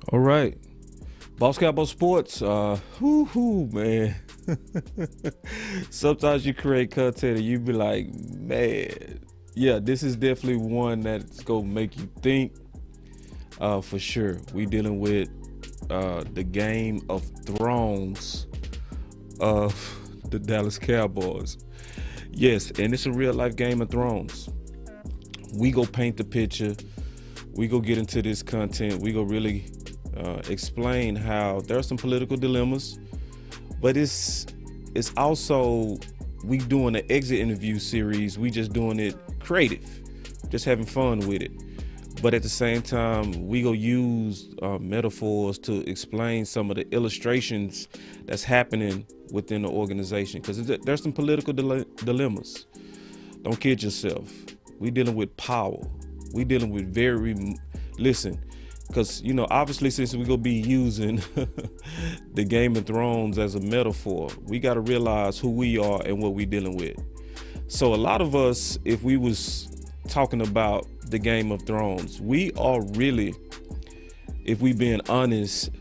All right. Boss Cowboy Sports, man. Sometimes you create content and you be like, man, yeah, this is definitely one that's gonna make you think. For sure. We dealing with the Game of Thrones of the Dallas Cowboys. Yes, and it's a real life Game of Thrones. We go paint the picture. We go get into this content. We go really explain how there are some political dilemmas, but it's also, we doing an exit interview series. We just doing it creative, just having fun with it. But at the same time, we go use metaphors to explain some of the illustrations that's happening within the organization, because there's some political dilemmas. Don't kid yourself. We dealing with power. We dealing with listen, because, obviously, since we're going to be using the Game of Thrones as a metaphor, we got to realize who we are and what we're dealing with. So a lot of us, if we was talking about the Game of Thrones, we are really, if we being honest,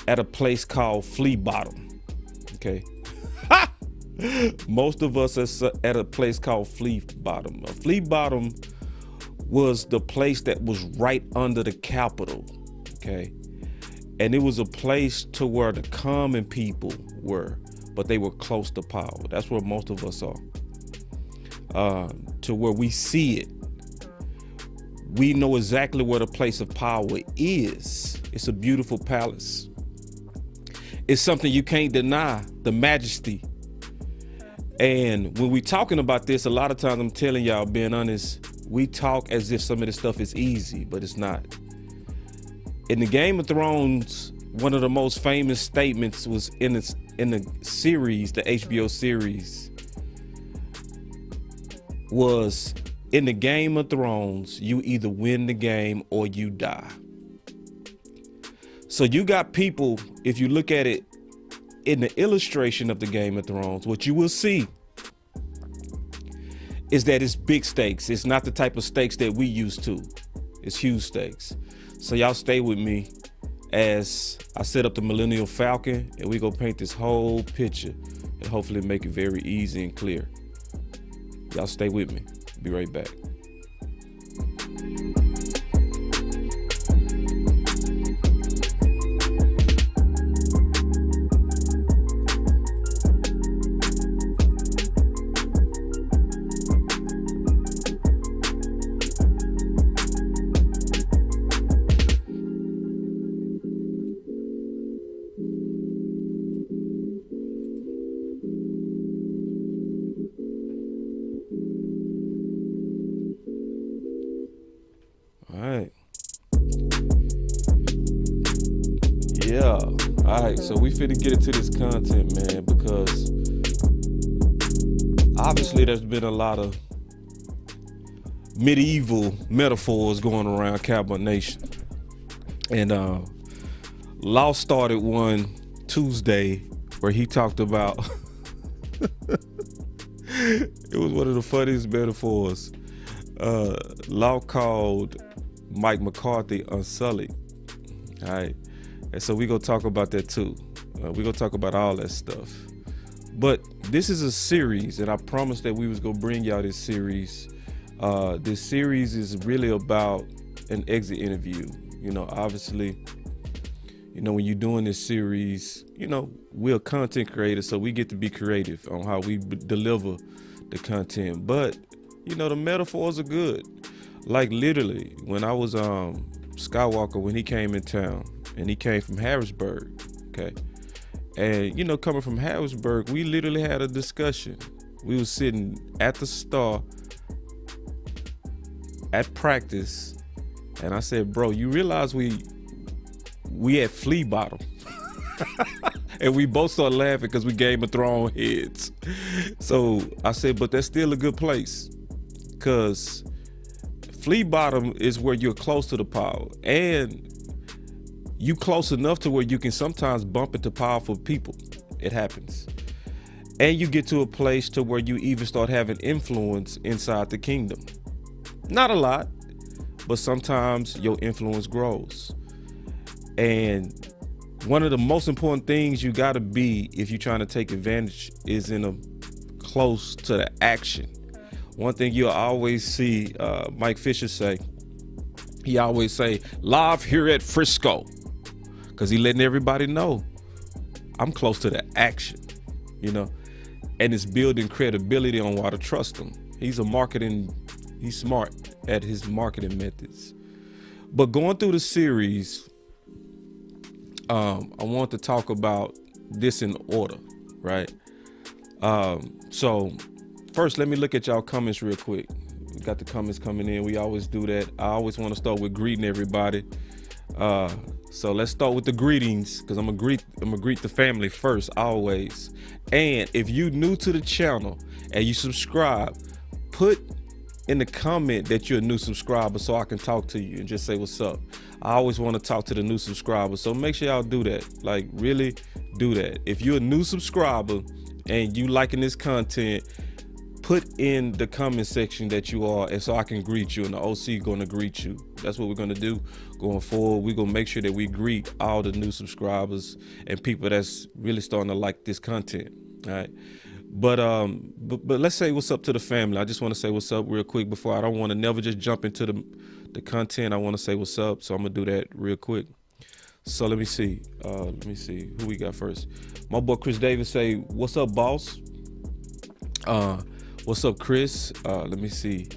at a place called Flea Bottom. Okay. Most of us are at a place called Flea Bottom. Flea Bottom was the place that was right under the Capitol. Okay. And it was a place to where the common people were, but they were close to power. That's where most of us are. To where we see it. We know exactly where the place of power is. It's a beautiful palace. It's something you can't deny, the majesty. And when we talking about this, a lot of times, I'm telling y'all, being honest, we talk as if some of this stuff is easy, but it's not. In the Game of Thrones, one of the most famous statements was in the series, the HBO series, was, in the Game of Thrones, you either win the game or you die. So you got people, if you look at it in the illustration of the Game of Thrones, what you will see is that it's big stakes. It's not the type of stakes that we used to. It's huge stakes. So y'all stay with me as I set up the Millennial Falcon, and we go paint this whole picture and hopefully make it very easy and clear. Y'all stay with me. Be right back. All right, so we finna get into this content, man, because obviously there's been a lot of medieval metaphors going around Cowboy Nation. And Law started one Tuesday where he talked about it was one of the funniest metaphors. Law called Mccarthy Unsullied. All right. And so we're going to talk about that too. We're going to talk about all that stuff. But this is a series, and I promised that we was going to bring y'all this series. This series is really about an exit interview. Obviously, when you're doing this series, we're content creators, so we get to be creative on how we deliver the content. But, the metaphors are good. Like literally, when I was Skywalker, when he came in town, and he came from Harrisburg, okay? And, coming from Harrisburg, we literally had a discussion. We was sitting at the Star at practice, and I said, bro, you realize we at Flea Bottom? And we both started laughing because we Game of Thrones heads. So I said, but that's still a good place, because Flea Bottom is where you're close to the power, and you close enough to where you can sometimes bump into powerful people. It happens. And you get to a place to where you even start having influence inside the kingdom. Not a lot, but sometimes your influence grows. And one of the most important things you got to be, if you're trying to take advantage, is in a close to the action. One thing you'll always see Mike Fisher say, he always say, live here at Frisco, because he letting everybody know I'm close to the action, you know, and it's building credibility on why to trust him. He's smart at his marketing methods. But going through the series, I want to talk about this in order, right? So first, let me look at y'all comments real quick. We got the comments coming in. We always do that. I always want to start with greeting everybody. So let's start with the greetings, because I'm gonna greet the family first, always. And if you new to the channel and you subscribe, put in the comment that you're a new subscriber so I can talk to you and just say what's up. I always want to talk to the new subscribers, so make sure y'all do that. Like, really do that. If you're a new subscriber and you liking this content, put in the comment section that you are, and so I can greet you, and the OC gonna greet you. That's what we're gonna do going forward. We're gonna make sure that we greet all the new subscribers and people that's really starting to like this content. All right. But let's say what's up to the family. I just want to say what's up real quick before. I don't want to never just jump into the content. I want to say what's up, so I'm gonna do that real quick. So let me see who we got first. My boy Chris Davis say, what's up, boss? What's up, Chris? Let me see.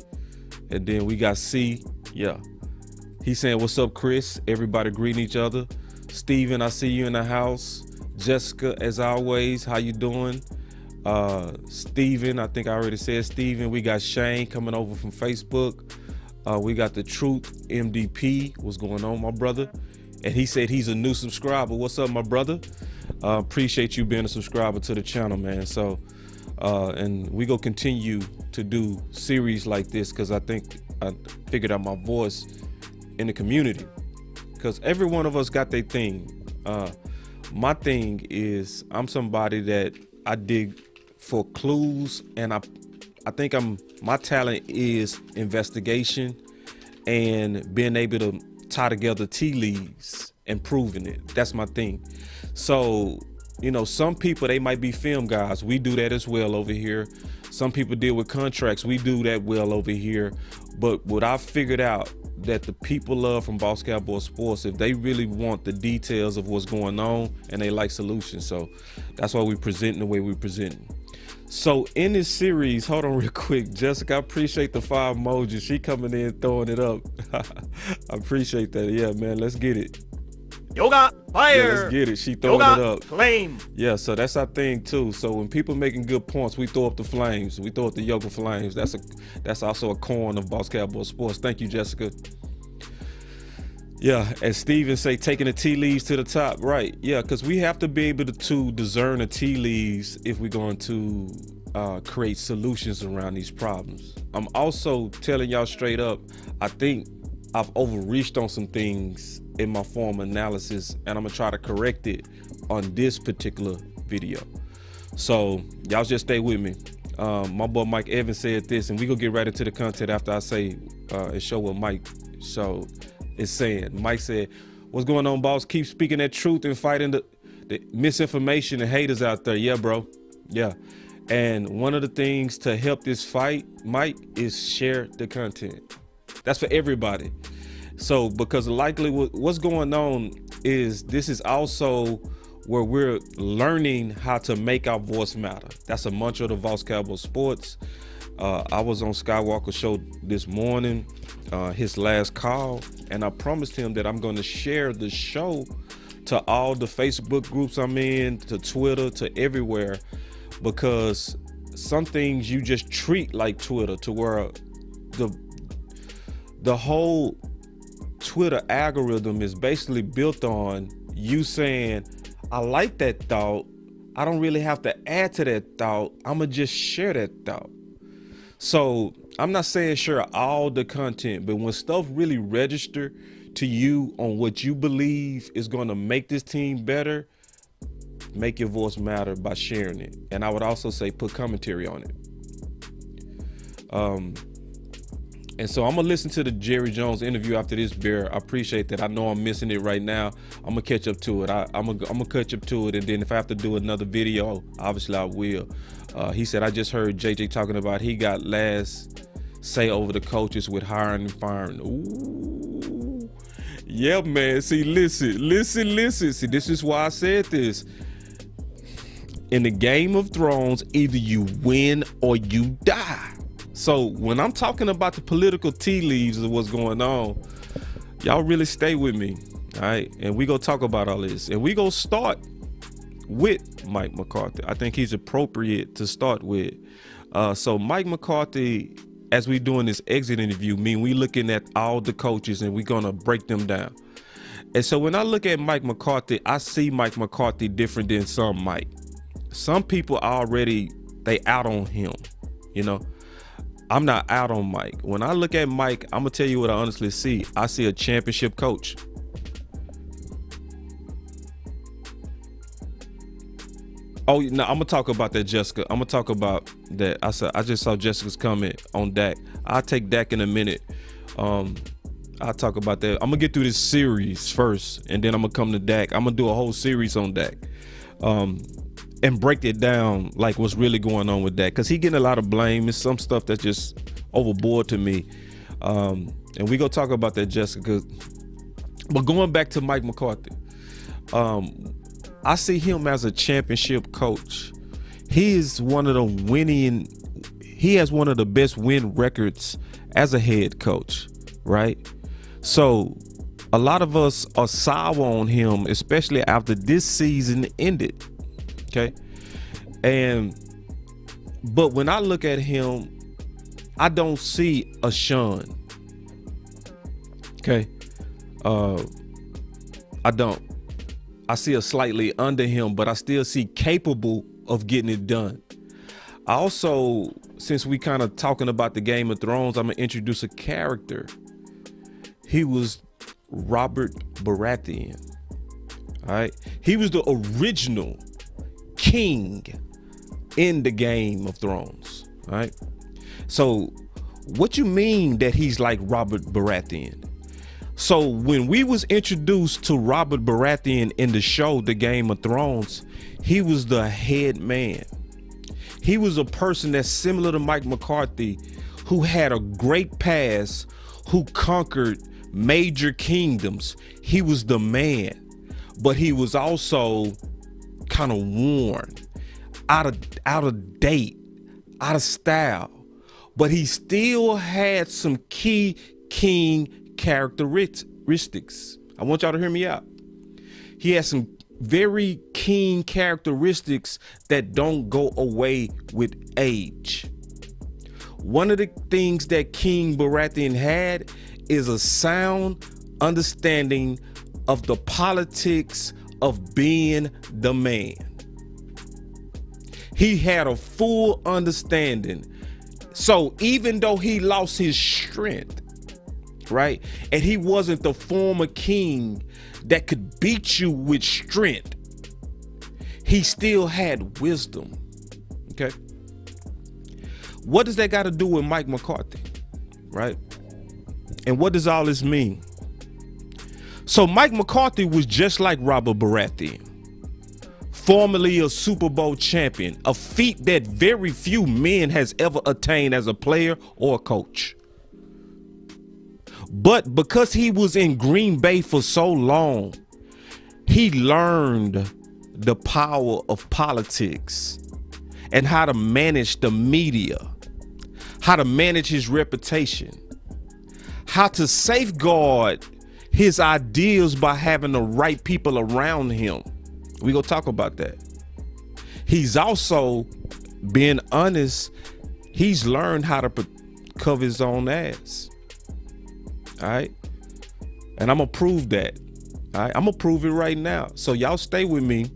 And then we got C. Yeah, he's saying what's up, Chris? Everybody greeting each other. Steven, I see you in the house. Jessica, as always, how you doing? Steven, I think I already said Steven. We got Shane coming over from Facebook. We got the Truth MDP. What's going on, my brother? And he said he's a new subscriber. What's up, my brother? Appreciate you being a subscriber to the channel, man. So, and we go continue to do series like this, because I think I figured out my voice in the community, because every one of us got their thing. My thing is, I'm somebody that I dig for clues, and I think my talent is investigation and being able to tie together tea leaves and proving it. That's my thing. So, you know, some people, they might be film guys. We do that as well over here. Some people deal with contracts. We do that well over here. But what I figured out that the people love from Boss Cowboy Sports, if they really want the details of what's going on and they like solutions. So that's why we present the way we present. So in this series, hold on real quick, Jessica, I appreciate the 5 emojis. She coming in throwing it up. I appreciate that. Yeah, man, let's get it. Yoga fire. Yeah, let's get it. She throwing Yoga it up. Flame. Yeah, so that's our thing too. So when people making good points, we throw up the flames. We throw up the yoga flames. That's also a corn of Boss Cowboy Sports. Thank you, Jessica. Yeah, as Steven say, taking the tea leaves to the top. Right. Yeah, because we have to be able to discern the tea leaves if we're going to create solutions around these problems. I'm also telling y'all straight up, I think I've overreached on some things in my form analysis, and I'm gonna try to correct it on this particular video. So y'all just stay with me. My boy Mike Evans said this, and we gonna get right into the content after I say and show what Mike is saying. Mike said, what's going on, boss? Keep speaking that truth and fighting the misinformation and haters out there. Yeah, bro. Yeah. And one of the things to help this fight, Mike, is share the content. That's for everybody. So, because likely what's going on is this is also where we're learning how to make our voice matter. That's a mantra of the Boss Cowboy Sports. I was on Skywalker's show this morning, his last call, and I promised him that I'm going to share the show to all the Facebook groups I'm in, to Twitter, to everywhere, because some things you just treat like Twitter, to where the whole Twitter algorithm is basically built on you saying, I like that thought. I don't really have to add to that thought. I'm going to just share that thought. So I'm not saying share all the content, but when stuff really register to you on what you believe is going to make this team better, make your voice matter by sharing it. And I would also say put commentary on it. And so I'm gonna listen to the Jerry Jones interview after this, Bear. I appreciate that. I know I'm missing it right now. I'm gonna catch up to it. I'm gonna catch up to it, and then if I have to do another video, obviously I will. He said, I just heard JJ talking about he got last say over the coaches with hiring and firing. Ooh, yeah, man. See, listen. See, this is why I said this. In the Game of Thrones, either you win or you die. So when I'm talking about the political tea leaves of what's going on, y'all really stay with me, all right? And we gonna talk about all this, and we gonna start with Mike McCarthy. I think he's appropriate to start with. So Mike McCarthy, as we doing this exit interview, we looking at all the coaches and we gonna break them down. And so when I look at Mike McCarthy, I see Mike McCarthy different than some Mike. Some people already, they out on him, you know. I'm not out on Mike. When I look at Mike, I'm gonna tell you what I honestly see. I see a championship coach. Oh, no, I'm gonna talk about that, Jessica. I'm gonna talk about that. I just saw Jessica's comment on Dak. I'll take Dak in a minute. I'll talk about that. I'm gonna get through this series first, and then I'm gonna come to Dak. I'm gonna do a whole series on Dak. And break it down like what's really going on with that, because he getting a lot of blame. It's some stuff that's just overboard to me, and we gonna talk about that, Jessica. But going back to Mike McCarthy, I see him as a championship coach. He has one of the best win records as a head coach, right? So a lot of us are sour on him, especially after this season ended. Okay. But when I look at him, I don't see a Sean. Okay. I don't. I see a slightly under him, but I still see capable of getting it done. I also, since we kind of talking about the Game of Thrones, I'm gonna introduce a character. He was Robert Baratheon. All right. He was the original king in the Game of Thrones. All right. So what you mean that he's like Robert Baratheon? So when we was introduced to Robert Baratheon in the show, The Game of Thrones, he was the head man. He was a person that's similar to Mike McCarthy, who had a great past, who conquered major kingdoms. He was the man, but he was also kind of worn, out of date, out of style, but he still had some key king characteristics. I want y'all to hear me out. He has some very keen characteristics that don't go away with age. One of the things that King Baratheon had is a sound understanding of the politics of being the man. He had a full understanding. So even though he lost his strength, right, and he wasn't the former king that could beat you with strength, he still had wisdom. Okay. What does that got to do with Mike McCarthy, right? And what does all this mean? So Mike McCarthy was just like Robert Baratheon, formerly a Super Bowl champion, a feat that very few men has ever attained as a player or a coach. But because he was in Green Bay for so long, he learned the power of politics and how to manage the media, how to manage his reputation, how to safeguard his ideals by having the right people around him. We gonna talk about that. He's also, being honest, he's learned how to cover his own ass. All right. And I'm gonna prove that. All right. I'm gonna prove it right now. So y'all stay with me.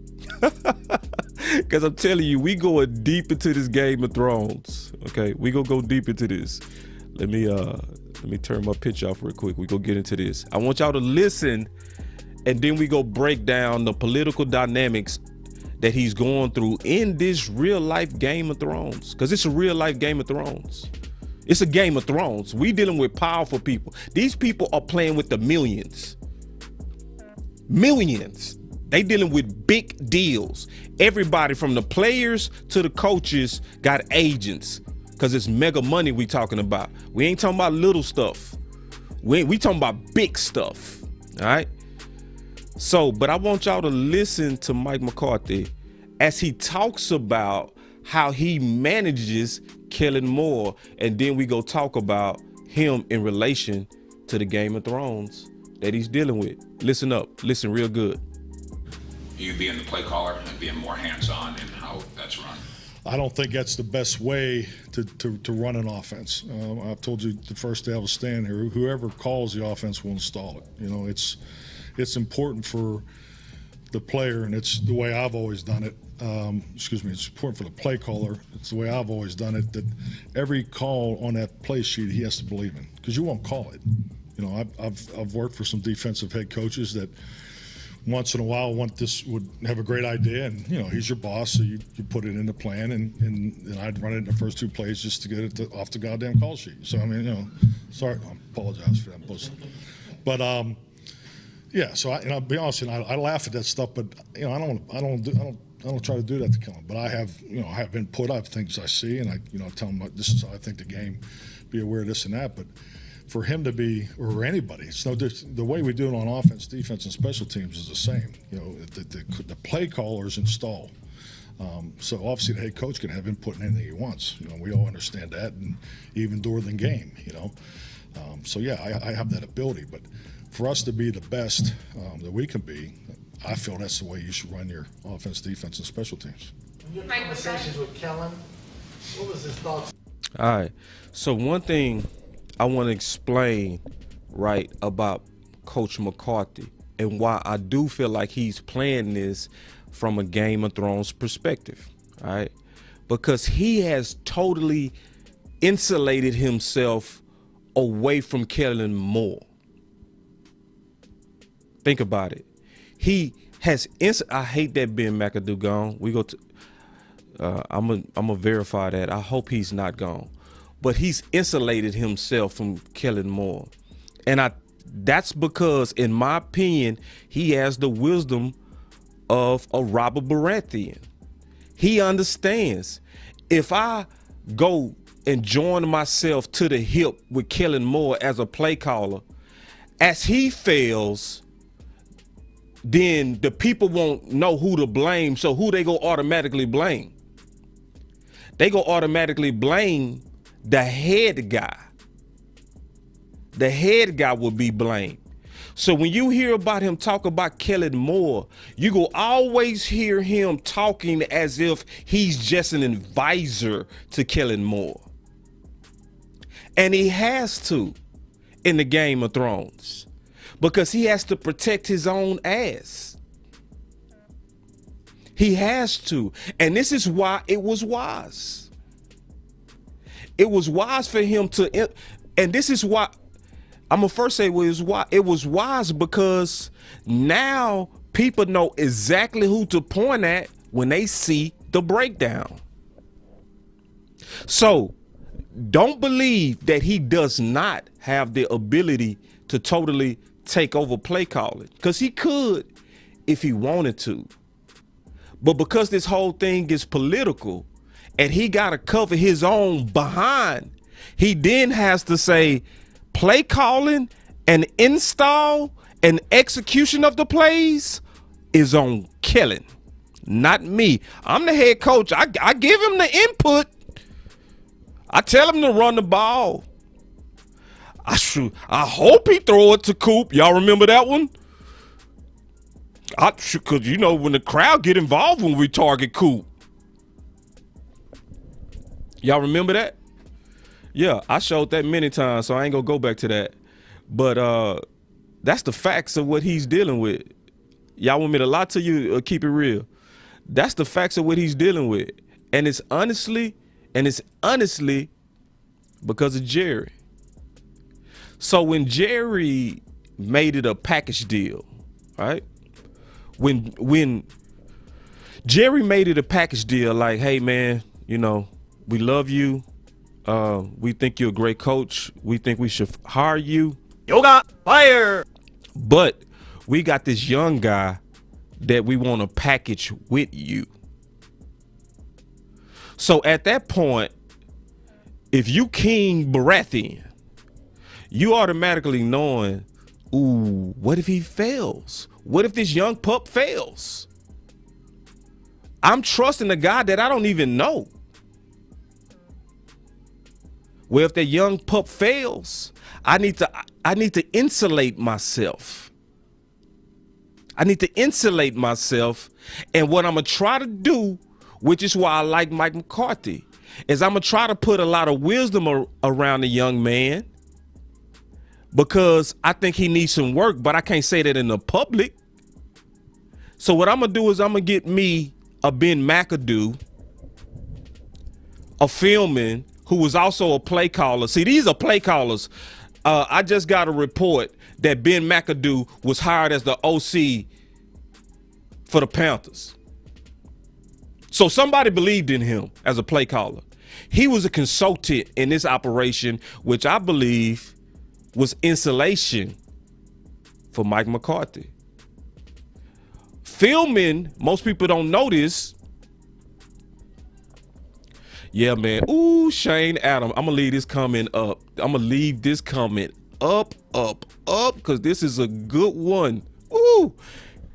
Because I'm telling you, we going deep into this Game of Thrones. Okay. We gonna go deep into this. Let me turn my pitch off real quick. We go get into this. I want y'all to listen, and then we go break down the political dynamics that he's going through in this real life Game of Thrones, because it's a real life Game of Thrones. It's a Game of Thrones. We dealing with powerful people. These people are playing with the millions. Millions. They dealing with big deals. Everybody from the players to the coaches got agents, because it's mega money we talking about. We ain't talking about little stuff. We talking about big stuff. All right. So, but I want y'all to listen to Mike McCarthy as he talks about how he manages Kellen Moore, and then we go talk about him in relation to the Game of Thrones that he's dealing with. Listen up. Listen real good. You being the play caller and being more hands-on in how that's run. I don't think that's the best way to run an offense. I've told you the first day I was staying here, whoever calls the offense will install it. You know, it's important for the player, and it's the way I've always done it. It's important for the play caller. It's the way I've always done it, that every call on that play sheet he has to believe in, because you won't call it. You know, I've worked for some defensive head coaches that once in a while would have a great idea, and you know, he's your boss, so you put it in the plan, and I'd run it in the first two plays just to get it off the goddamn call sheet. So I mean, you know, sorry, I apologize for that, but yeah. So I'll be honest, and I laugh at that stuff, but you know, I don't try to do that to Kellen. But I have input. I have things I see, and I tell him this is how I think the game. Be aware of this and that, but for him to be, or anybody, it's no different. The way we do it on offense, defense, and special teams is the same. You know, the play callers install. So obviously the head coach can have input in anything he wants. You know, we all understand that, and even during the game. You know, so yeah, I have that ability. But for us to be the best that we can be, I feel that's the way you should run your offense, defense, and special teams. In your conversations with Kellen, what was his thoughts? All right. So one thing I want to explain, right, about Coach McCarthy and why I do feel like he's playing this from a Game of Thrones perspective, all right? Because he has totally insulated himself away from Kellen Moore. Think about it. He has I hate that Ben McAdoo gone. We go to I'm gonna verify that. I hope he's not gone. But he's insulated himself from Kellen Moore. And that's because, in my opinion, he has the wisdom of a Robert Baratheon. He understands, if I go and join myself to the hip with Kellen Moore as a play caller, as he fails, then the people won't know who to blame. So who they go automatically blame? They go automatically blame the head guy. The head guy will be blamed. So when you hear about him talk about Kellen Moore, you go always hear him talking as if he's just an advisor to Kellen Moore. And he has to in the Game of Thrones, because he has to protect his own ass. He has to. And this is why it was wise. It was wise for him to, and this is why I'm gonna first say it was wise because now people know exactly who to point at when they see the breakdown. So don't believe that he does not have the ability to totally take over play calling, because he could if he wanted to. But because this whole thing is political, and he got to cover his own behind, he then has to say play calling and install and execution of the plays is on Kellen, not me. I'm the head coach. I give him the input. I tell him to run the ball. I hope he throw it to Coop. Y'all remember that one? Because, you know, when the crowd get involved when we target Coop. Y'all remember that? Yeah, I showed that many times, so I ain't gonna go back to that. But that's the facts of what he's dealing with. Y'all want me to lie to you or keep it real? That's the facts of what he's dealing with. And it's honestly because of Jerry. So when Jerry made it a package deal, right? When Jerry made it a package deal, like, hey man, you know, we love you. We think you're a great coach. We think we should hire you. Yoga fire. But we got this young guy that we want to package with you. So at that point, if you King Baratheon, you automatically knowing, ooh, what if he fails? What if this young pup fails? I'm trusting a guy that I don't even know. Well, if that young pup fails, I need to insulate myself. I need to insulate myself. And what I'm going to try to do, which is why I like Mike McCarthy, is I'm going to try to put a lot of wisdom around the young man, because I think he needs some work, but I can't say that in the public. So what I'm going to do is I'm going to get me a Ben McAdoo, a Fieldman, who was also a play caller. See, these are play callers. I just got a report that Ben McAdoo was hired as the OC for the Panthers. So somebody believed in him as a play caller. He was a consultant in this operation, which I believe was insulation for Mike McCarthy. Fieldman, most people don't know this. Yeah, man. Ooh, Shane Adam. I'm going to leave this comment up. I'm going to leave this comment up, because this is a good one. Ooh.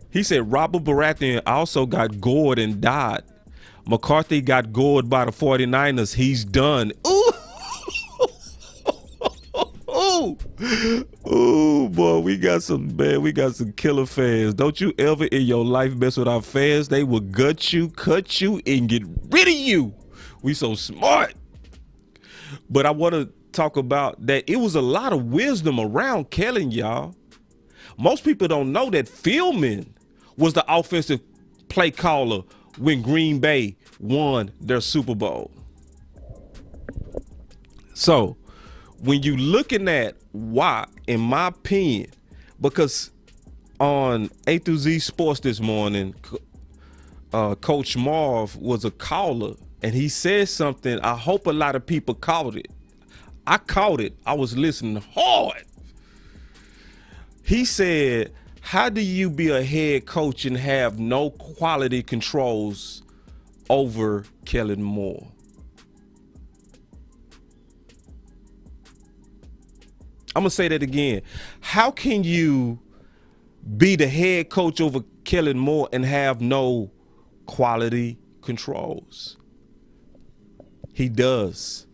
He said Robert Baratheon also got gored and died. McCarthy got gored by the 49ers. He's done. Ooh. Ooh, boy, we got some killer fans. Don't you ever in your life mess with our fans. They will gut you, cut you, and get rid of you. We so smart. But I want to talk about that. It was a lot of wisdom around Kellen, y'all. Most people don't know that Fieldman was the offensive play caller when Green Bay won their Super Bowl. So when you looking at why, in my opinion, because on A through Z Sports this morning, Coach Marv was a caller, and he said something. I hope a lot of people caught it. I caught it. I was listening hard. He said, how do you be a head coach and have no quality controls over Kellen Moore? I'm going to say that again. How can you be the head coach over Kellen Moore and have no quality controls? He does.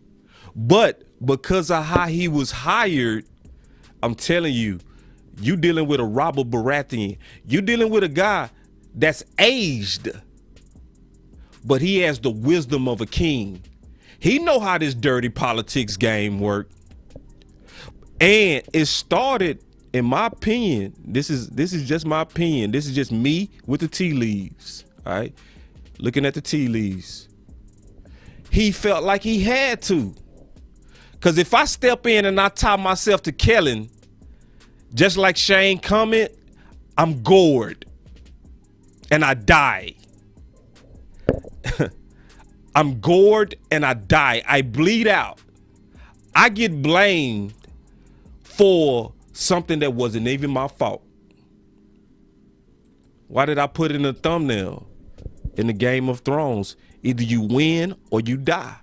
But because of how he was hired, I'm telling you, you dealing with a Robert Baratheon. You dealing with a guy that's aged, but he has the wisdom of a king. He know how this dirty politics game works. And it started, in my opinion, this is just my opinion. This is just me with the tea leaves, all right? Looking at the tea leaves. He felt like he had to. Because if I step in and I tie myself to Kellen, just like Shane comment, I'm gored and I die. I'm gored and I die. I bleed out. I get blamed for something that wasn't even my fault. Why did I put in a thumbnail in the Game of Thrones? Either you win or you die.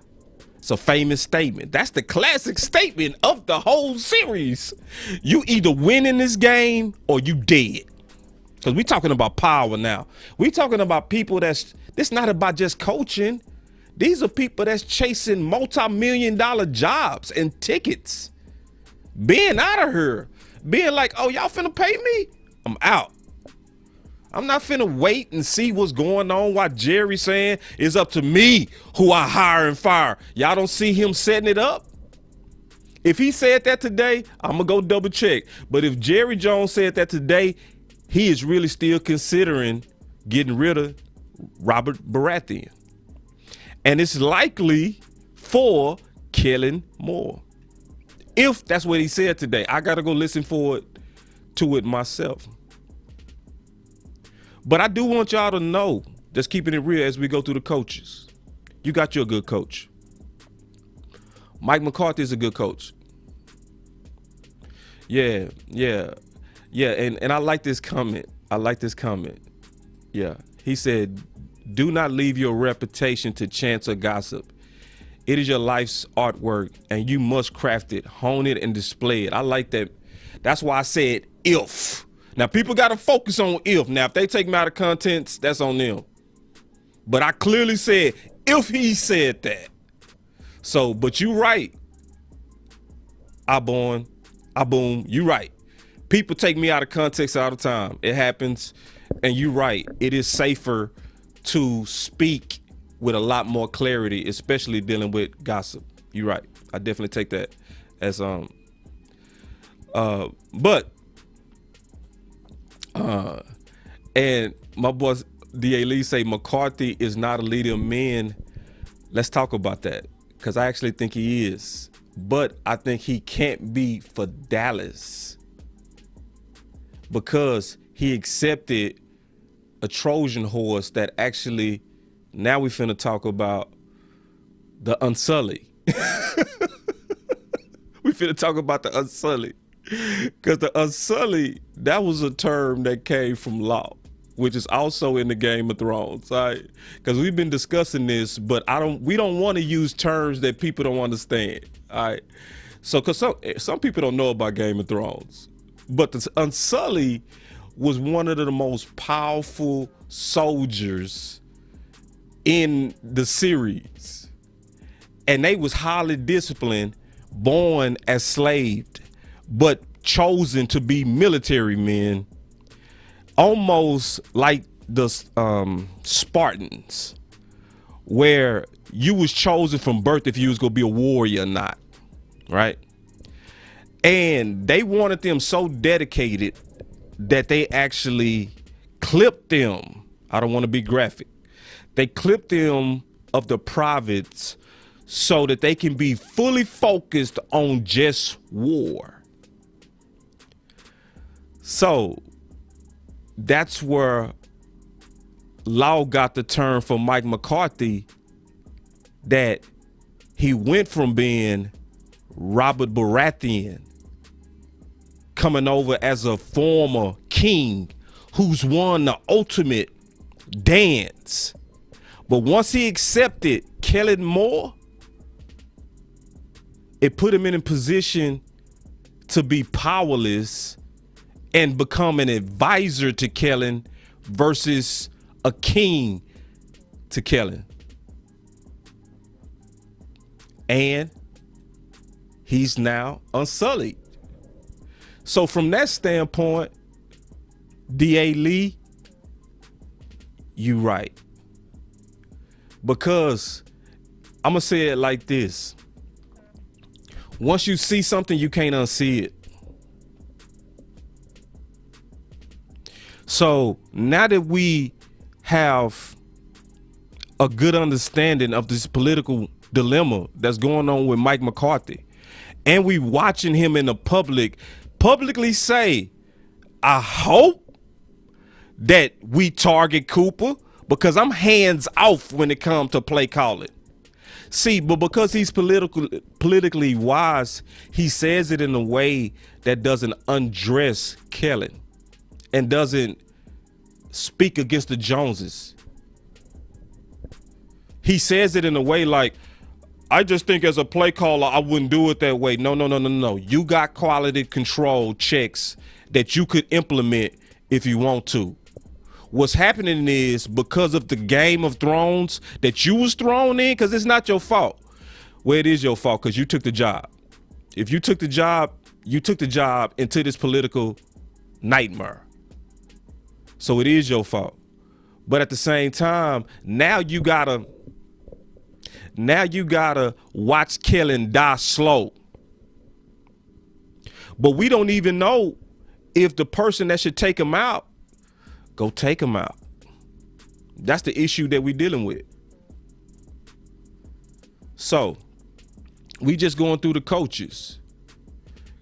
It's a famous statement. That's the classic statement of the whole series. You either win in this game or you dead. Because we talking about power now. We talking about people this not about just coaching. These are people that's chasing multi-million-dollar jobs and tickets. Being out of here. Being like, oh, y'all finna pay me? I'm out. I'm not finna wait and see what's going on while Jerry's saying it's up to me who I hire and fire. Y'all don't see him setting it up? If he said that today, I'm going to go double check. But if Jerry Jones said that today, he is really still considering getting rid of Robert Baratheon. And it's likely for Kellen Moore. If that's what he said today, I got to go listen to it myself. But I do want y'all to know, just keeping it real as we go through the coaches. You got your good coach. Mike McCarthy is a good coach. Yeah. And I like this comment. Yeah. He said, do not leave your reputation to chance or gossip. It is your life's artwork, and you must craft it, hone it, and display it. I like that. That's why I said if. Now, people got to focus on if. Now, if they take me out of contents, that's on them. But I clearly said if he said that. So, but you right. I boom, you right. People take me out of context all the time. It happens, and you right. It is safer to speak with a lot more clarity, especially dealing with gossip. You're right. I definitely take that as and my boss D.A. Lee say McCarthy is not a leader of men. Let's talk about that, because I actually think he is, but I think he can't be for Dallas because he accepted a Trojan horse that actually, now we finna talk about the Unsullied. We finna talk about the Unsullied. Because the Unsullied, that was a term that came from law, which is also in the Game of Thrones. Right? Because we've been discussing this, but we don't want to use terms that people don't understand. All right. So because some people don't know about Game of Thrones. But the Unsullied was one of the most powerful soldiers in the series, and they was highly disciplined, born as slaved, but chosen to be military men, almost like the Spartans, where you was chosen from birth if you was gonna be a warrior or not, right? And they wanted them so dedicated that they actually clipped them. I don't want to be graphic. They clipped them of the privates so that they can be fully focused on just war. So that's where Law got the term for Mike McCarthy, that he went from being Robert Baratheon, coming over as a former king who's won the ultimate dance. But once he accepted Kellen Moore, it put him in a position to be powerless and become an advisor to Kellen versus a king to Kellen. And he's now Unsullied. So from that standpoint, D.A. Lee, you right. Because I'm going to say it like this. Once you see something, you can't unsee it. So now that we have a good understanding of this political dilemma that's going on with Mike McCarthy, and we watching him in the publicly say, I hope that we target Cooper, because I'm hands off when it comes to play calling. See, but because he's politically wise, he says it in a way that doesn't undress Kellen and doesn't speak against the Joneses. He says it in a way like, I just think as a play caller, I wouldn't do it that way. No. You got quality control checks that you could implement if you want to. What's happening is, because of the Game of Thrones that you was thrown in, because it's not your fault. Well, it is your fault because you took the job. If you took the job, you took the job into this political nightmare. So it is your fault. But at the same time, now you gotta watch Kellen die slow. But we don't even know if the person that should take him out, go take him out. That's the issue that we're dealing with. So we just going through the coaches,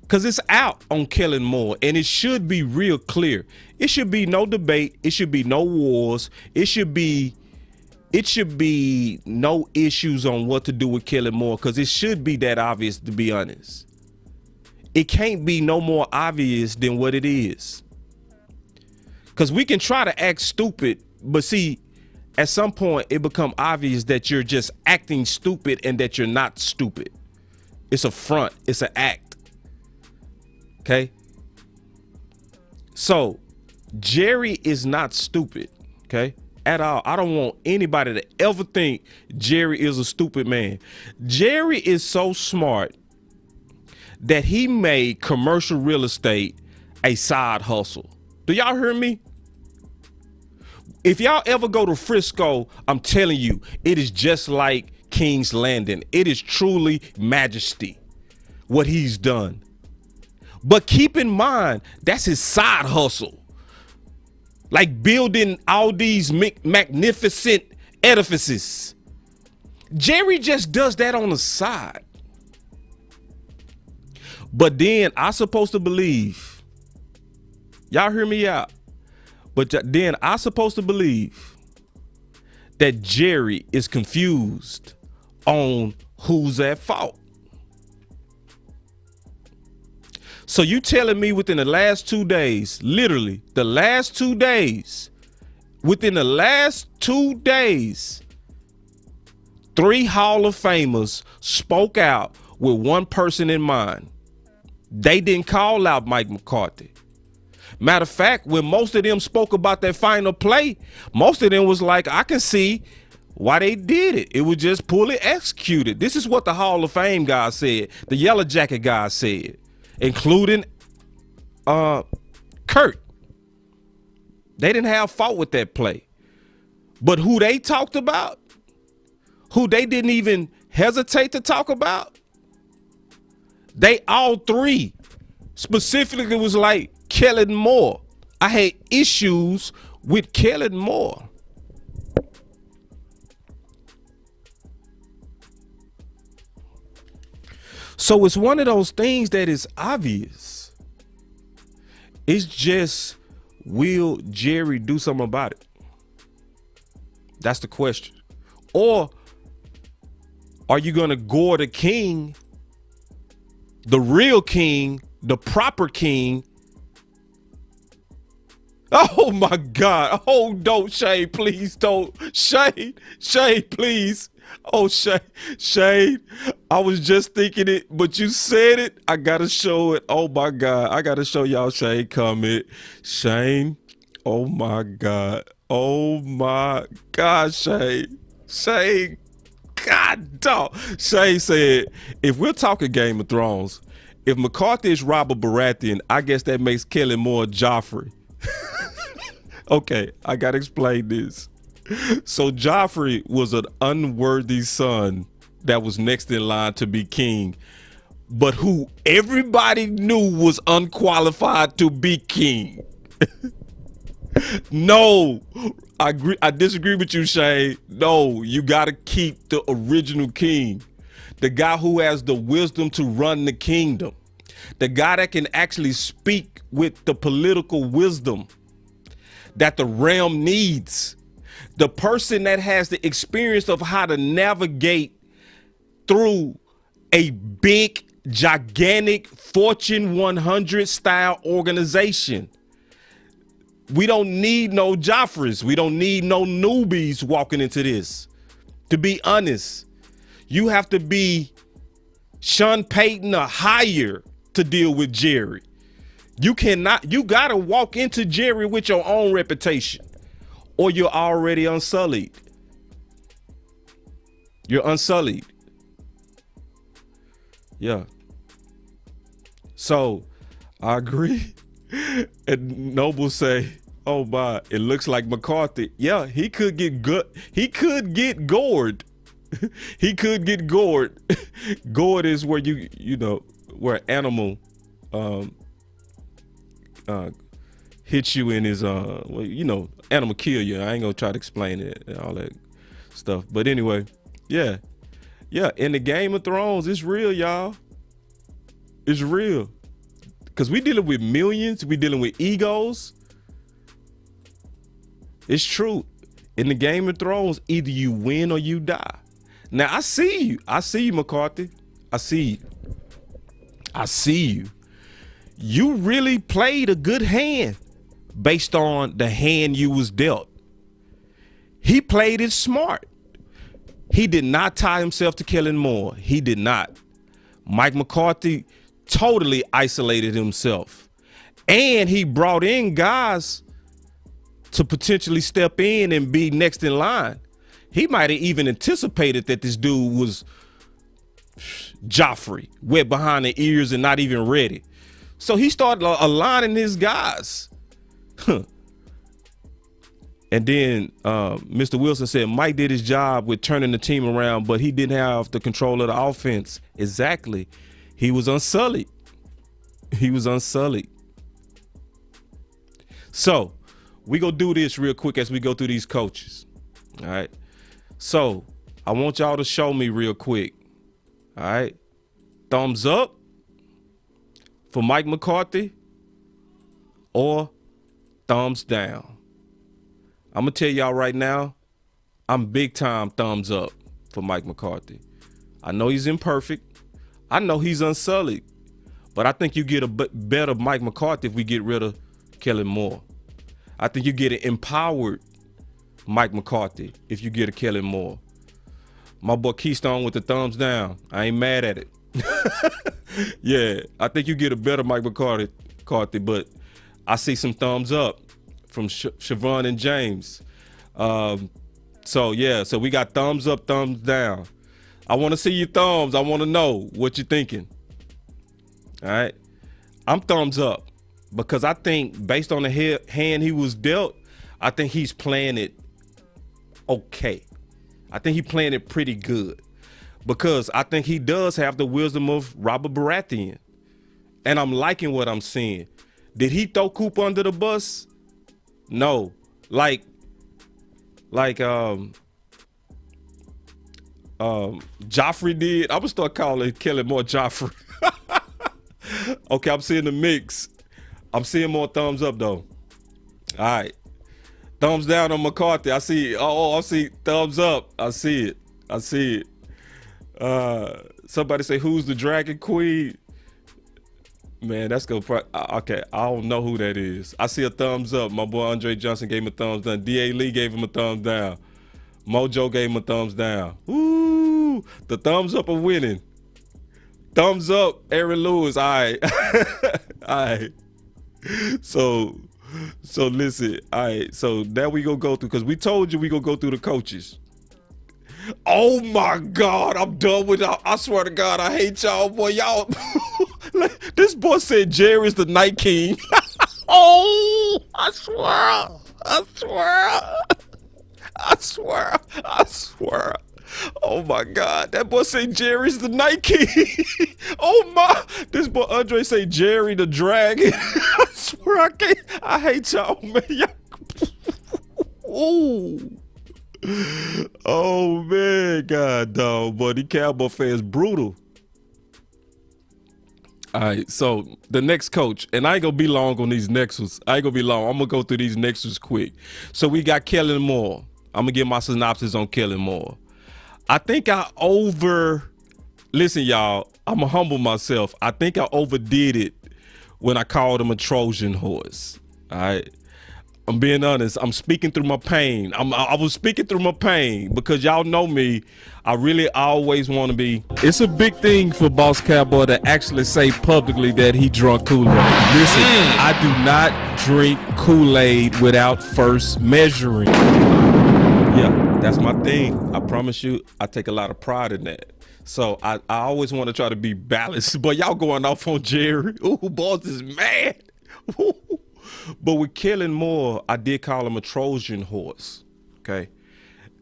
because it's out on Kellen Moore, and it should be real clear. It should be no debate. It should be no wars. It should be it should be no issues on what to do with Kellen Moore, because it should be that obvious, to be honest. It can't be no more obvious than what it is. Because we can try to act stupid, but see, at some point it become obvious that you're just acting stupid and that you're not stupid. It's a front. It's an act. Okay? So, Jerry is not stupid, okay? At all. I don't want anybody to ever think Jerry is a stupid man. Jerry is so smart that he made commercial real estate a side hustle. Do y'all hear me? If y'all ever go to Frisco, I'm telling you, it is just like King's Landing. It is truly majesty, what he's done. But keep in mind, that's his side hustle. Like building all these magnificent edifices. Jerry just does that on the side. But then I'm supposed to believe, y'all hear me out, but then I'm supposed to believe that Jerry is confused on who's at fault. So you telling me within the last 2 days, literally the last 2 days, within the last 2 days, 3 Hall of Famers spoke out with one person in mind. They didn't call out Mike McCarthy. Matter of fact, when most of them spoke about that final play, most of them was like, I can see why they did it. It was just poorly executed. This is what the Hall of Fame guy said. The Yellow Jacket guy said, including Kurt. They didn't have fault with that play. But who they talked about, who they didn't even hesitate to talk about, they all three specifically was like Kellen Moore. I had issues with Kellen Moore. So it's one of those things that is obvious. It's just, will Jerry do something about it? That's the question. Or are you going to gore the king, the real king, the proper king? Oh my God. Oh, don't, Shane, please don't. Shane, please. Oh, Shane, I was just thinking it, but you said it. I got to show it. Oh my God. I got to show y'all Shane comment. Shane, oh my God. Oh my God, Shane. God, dog. Shane said, if we're talking Game of Thrones, if McCarthy is Robert Baratheon, I guess that makes Kellen Moore Joffrey. Okay, I gotta explain this. So Joffrey was an unworthy son that was next in line to be king, but who everybody knew was unqualified to be king. No, I disagree with you, Shane. No, you gotta keep the original king. The guy who has the wisdom to run the kingdom. The guy that can actually speak with the political wisdom that the realm needs. The person that has the experience of how to navigate through a big, gigantic Fortune 100 style organization. We don't need no Joffreys. We don't need no newbies walking into this. To be honest, you have to be Sean Payton or higher to deal with Jerry. You gotta walk into Jerry with your own reputation, or you're already unsullied. You're unsullied. Yeah. So I agree. And Noble say, oh my, it looks like McCarthy. Yeah, he could get good. He could get gored. He could get gored. Gored is where where animal hits you in his animal kill you. I ain't gonna try to explain it and all that stuff. But anyway, yeah. In the Game of Thrones, it's real, y'all. It's real. Cause we dealing with millions, we dealing with egos. It's true. In the Game of Thrones, either you win or you die. Now, I see you. I see you, McCarthy. I see you. I see you. You really played a good hand based on the hand you was dealt. He played it smart. He did not tie himself to Kellen Moore. He did not. Mike McCarthy totally isolated himself. And he brought in guys to potentially step in and be next in line. He might have even anticipated that this dude was Joffrey, wet behind the ears and not even ready. So he started aligning his guys. And then Mr. Wilson said Mike did his job with turning the team around, but he didn't have the control of the offense. Exactly. He was unsullied. He was unsullied. So we go do this real quick as we go through these coaches. All right. So I want y'all to show me real quick. All right. Thumbs up for Mike McCarthy or thumbs down. I'm going to tell y'all right now, I'm big time thumbs up for Mike McCarthy. I know he's imperfect. I know he's unsullied. But I think you get a better Mike McCarthy if we get rid of Kellen Moore. I think you get an empowered Mike McCarthy if you get a Kellen Moore. My boy Keystone with the thumbs down. I ain't mad at it. Yeah, I think you get a better Mike McCarthy, but I see some thumbs up from Siobhan and James. So we got thumbs up, thumbs down. I want to see your thumbs. I want to know what you're thinking. All right. I'm thumbs up because I think based on the hand he was dealt, I think he's playing it okay. I think he's playing it pretty good because I think he does have the wisdom of Robert Baratheon. And I'm liking what I'm seeing. Did he throw Coop under the bus? No. Like Joffrey did. I'm gonna start calling Kellen Moore Joffrey. Okay, I'm seeing the mix. I'm seeing more thumbs up though. All right. Thumbs down on McCarthy. I see. I see thumbs up. I see it. Somebody say, who's the Dragon Queen? Man, that's gonna. Okay, I don't know who that is. I see a thumbs up. My boy Andre Johnson gave him a thumbs down. D.A. Lee gave him a thumbs down. Mojo gave him a thumbs down. Ooh, the thumbs up are winning. Thumbs up, Aaron Lewis. All right. All right. So listen. All right. So now we gonna go through, because we told you we gonna go through the coaches. Oh my God, I'm done with y'all. I swear to God, I hate y'all, boy. Y'all, this boy said Jerry's the Night King. Oh, I swear. Oh my God, that boy say Jerry's the Night King. Oh my, this boy Andre say Jerry the Dragon. I swear I can't. I hate y'all, man. Ooh. Oh man, God dog, boy, the Cowboy fans brutal. All right, so the next coach, and I ain't gonna be long on these next ones. I'm gonna go through these next ones quick. So we got Kellen Moore. I'm gonna give my synopsis on Kellen Moore. I think listen, y'all, I'm gonna humble myself. I think I overdid it when I called him a Trojan horse. All right. I'm being honest. I'm speaking through my pain. I was speaking through my pain because y'all know me. I really always want to be. It's a big thing for Boss Cowboy to actually say publicly that he drunk Kool-Aid. Listen, I do not drink Kool-Aid without first measuring. Yeah, that's my thing. I promise you, I take a lot of pride in that. So I always want to try to be balanced. But y'all going off on Jerry. Ooh, boss is mad. Ooh. But with Kellen Moore, I did call him a Trojan horse, okay?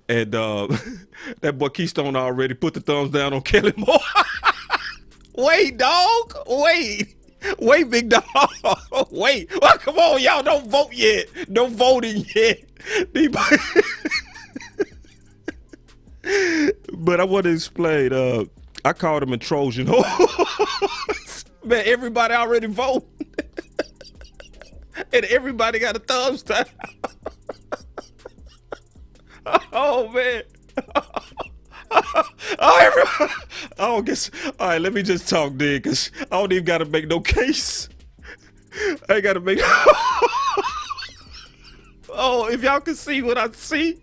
And that boy Keystone already put the thumbs down on Kellen Moore. Wait, dog. Wait, big dog. Wait. Well, come on, y'all. Don't vote yet. No voting yet. But I want to explain. I called him a Trojan horse. Man, everybody already voted. And everybody got a thumbs down. Oh man. Oh, everyone. Oh, guess. All right, let me just talk then, cause I don't even gotta make no case. I ain't gotta make. Oh, if y'all can see what I see,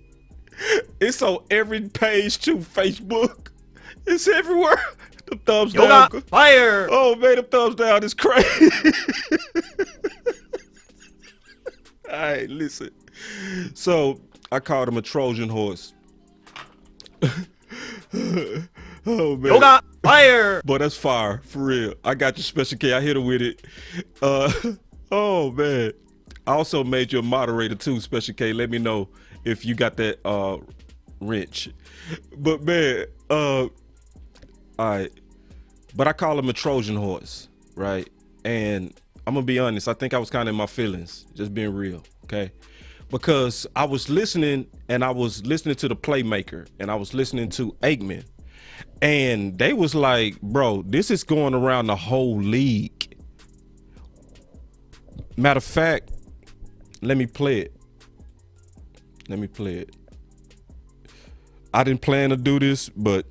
it's on every page too. Facebook, it's everywhere. The thumbs You're down. not fired. Oh man, the thumbs down is crazy. All right, listen. So I called him a Trojan horse. Oh man, You're not fired. boy, that's fire for real. I got you, Special K. I hit him with it. Oh man. I also made you a moderator too, Special K. Let me know if you got that wrench. But man, all right. But I call him a Trojan horse, right? And I'm gonna be honest, I think I was kind of in my feelings, just being real, okay? Because I was listening, and I was listening to the Playmaker, and I was listening to Aikman, and they was like, bro, this is going around the whole league. Matter of fact, let me play it. Let me play it. I didn't plan to do this, but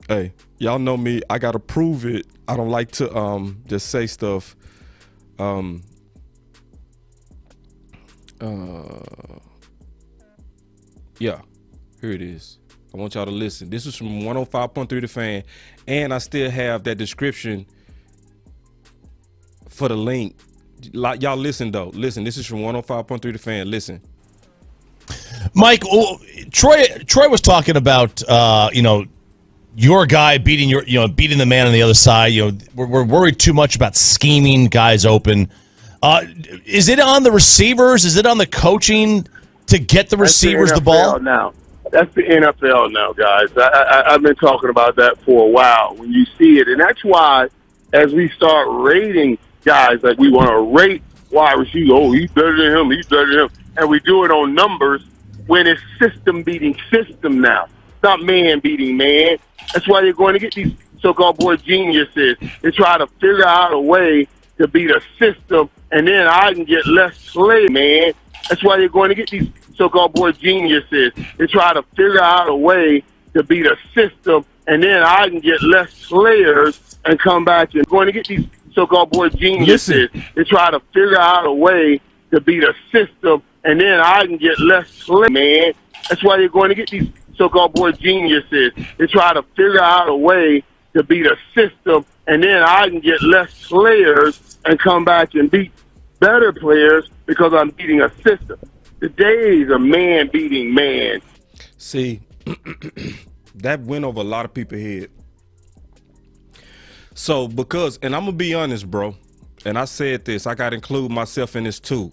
hey, y'all know me. I gotta prove it. I don't like to just say stuff. Yeah, here it is. I want y'all to listen. This is from 105.3 The Fan, and I still have that description for the link. Like, y'all listen though. Listen, this is from 105.3 The Fan. Listen. Mike, Troy was talking about your guy beating beating the man on the other side. We're worried too much about scheming guys open. Is it on the receivers? Is it on the coaching to get the receivers the ball? Now. That's the NFL now, guys. I've been talking about that for a while. When you see it, and that's why as we start rating guys, like we want to rate wide receiver, oh, he's better than him, he's better than him, and we do it on numbers when it's system beating system now. It's not man beating man. That's why you're going to get these so-called boy geniuses. They try to figure out a way to beat a system, and then I can get less play, man. That's why you're going to get these so-called boy geniuses. They try to figure out a way to beat a system, and then I can get less players and come back and going to get these so-called boy geniuses. They try to figure out a way to beat a system, and then I can get less play, man. That's why you're going to get these so-called boy geniuses. They try to figure out a way to beat a system, and then I can get less players and come back and beat better players because I'm beating a system. The days of man beating man. See, that went over a lot of people's head. So because, and I'm going to be honest, bro, and I said this, I got to include myself in this too.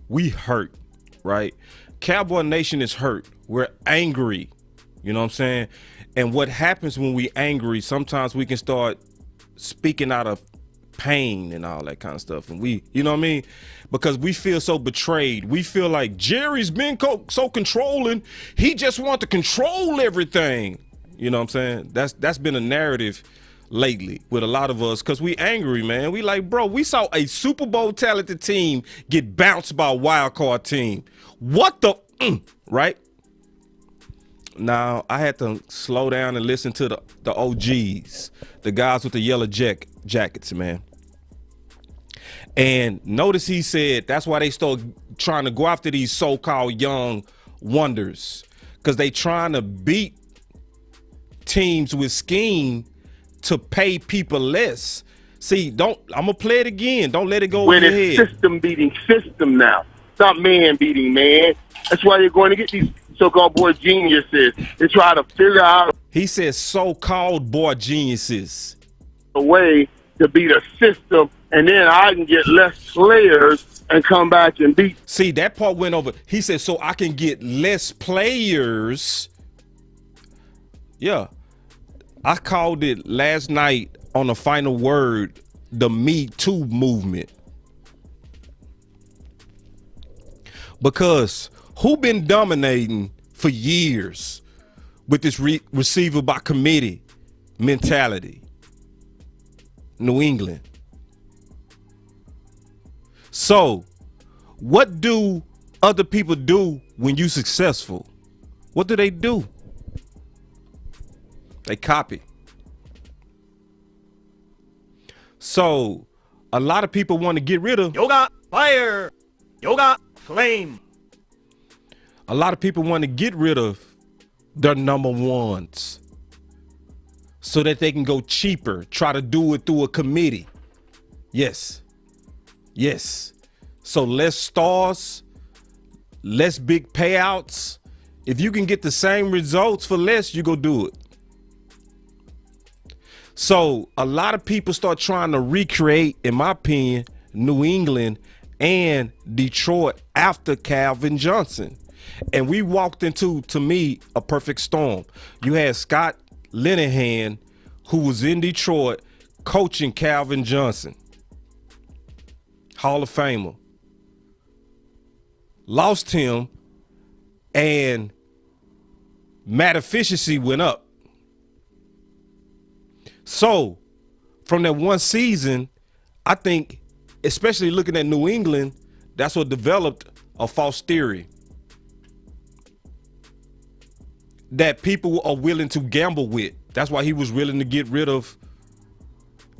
We hurt, right? Cowboy Nation is hurt. We're angry. You know what I'm saying? And what happens when we angry, sometimes we can start speaking out of pain and all that kind of stuff. And we, you know what I mean? Because we feel so betrayed. We feel like Jerry's been so controlling. He just wants to control everything. You know what I'm saying? That's been a narrative lately with a lot of us because we angry, man. We like, bro, we saw a Super Bowl talented team get bounced by a wild card team. What the, right? Now, I had to slow down and listen to the OGs, the guys with the yellow jackets, man. And notice he said that's why they start trying to go after these so-called young wonders, because they trying to beat teams with scheme to pay people less. See, I'm going to play it again. Don't let it go over your head. When it's system beating system now. It's not man beating man. That's why you're going to get these so-called boy geniuses. They try to figure out. He says so-called boy geniuses. A way to beat a system, and then I can get less players and come back and beat. See, that part went over. He said, so I can get less players. Yeah. I called it last night on the final word, the Me Too movement. Because who been dominating for years with this receiver by committee mentality? New England. So what do other people do when you successful? What do? They copy. So a lot of people want to get rid of Yoga fire. Yoga flame. a lot of people want to get rid of their number ones so that they can go cheaper, try to do it through a committee. Yes. So less stars, less big payouts. If you can get the same results for less, you go do it. So a lot of people start trying to recreate, in my opinion, New England and Detroit after Calvin Johnson. And we walked into, to me, a perfect storm. You had Scott Linehan, who was in Detroit, coaching Calvin Johnson, Hall of Famer. Lost him, and mat efficiency went up. So from that one season, I think, especially looking at New England, that's what developed a false theory that people are willing to gamble with. That's why he was willing to get rid of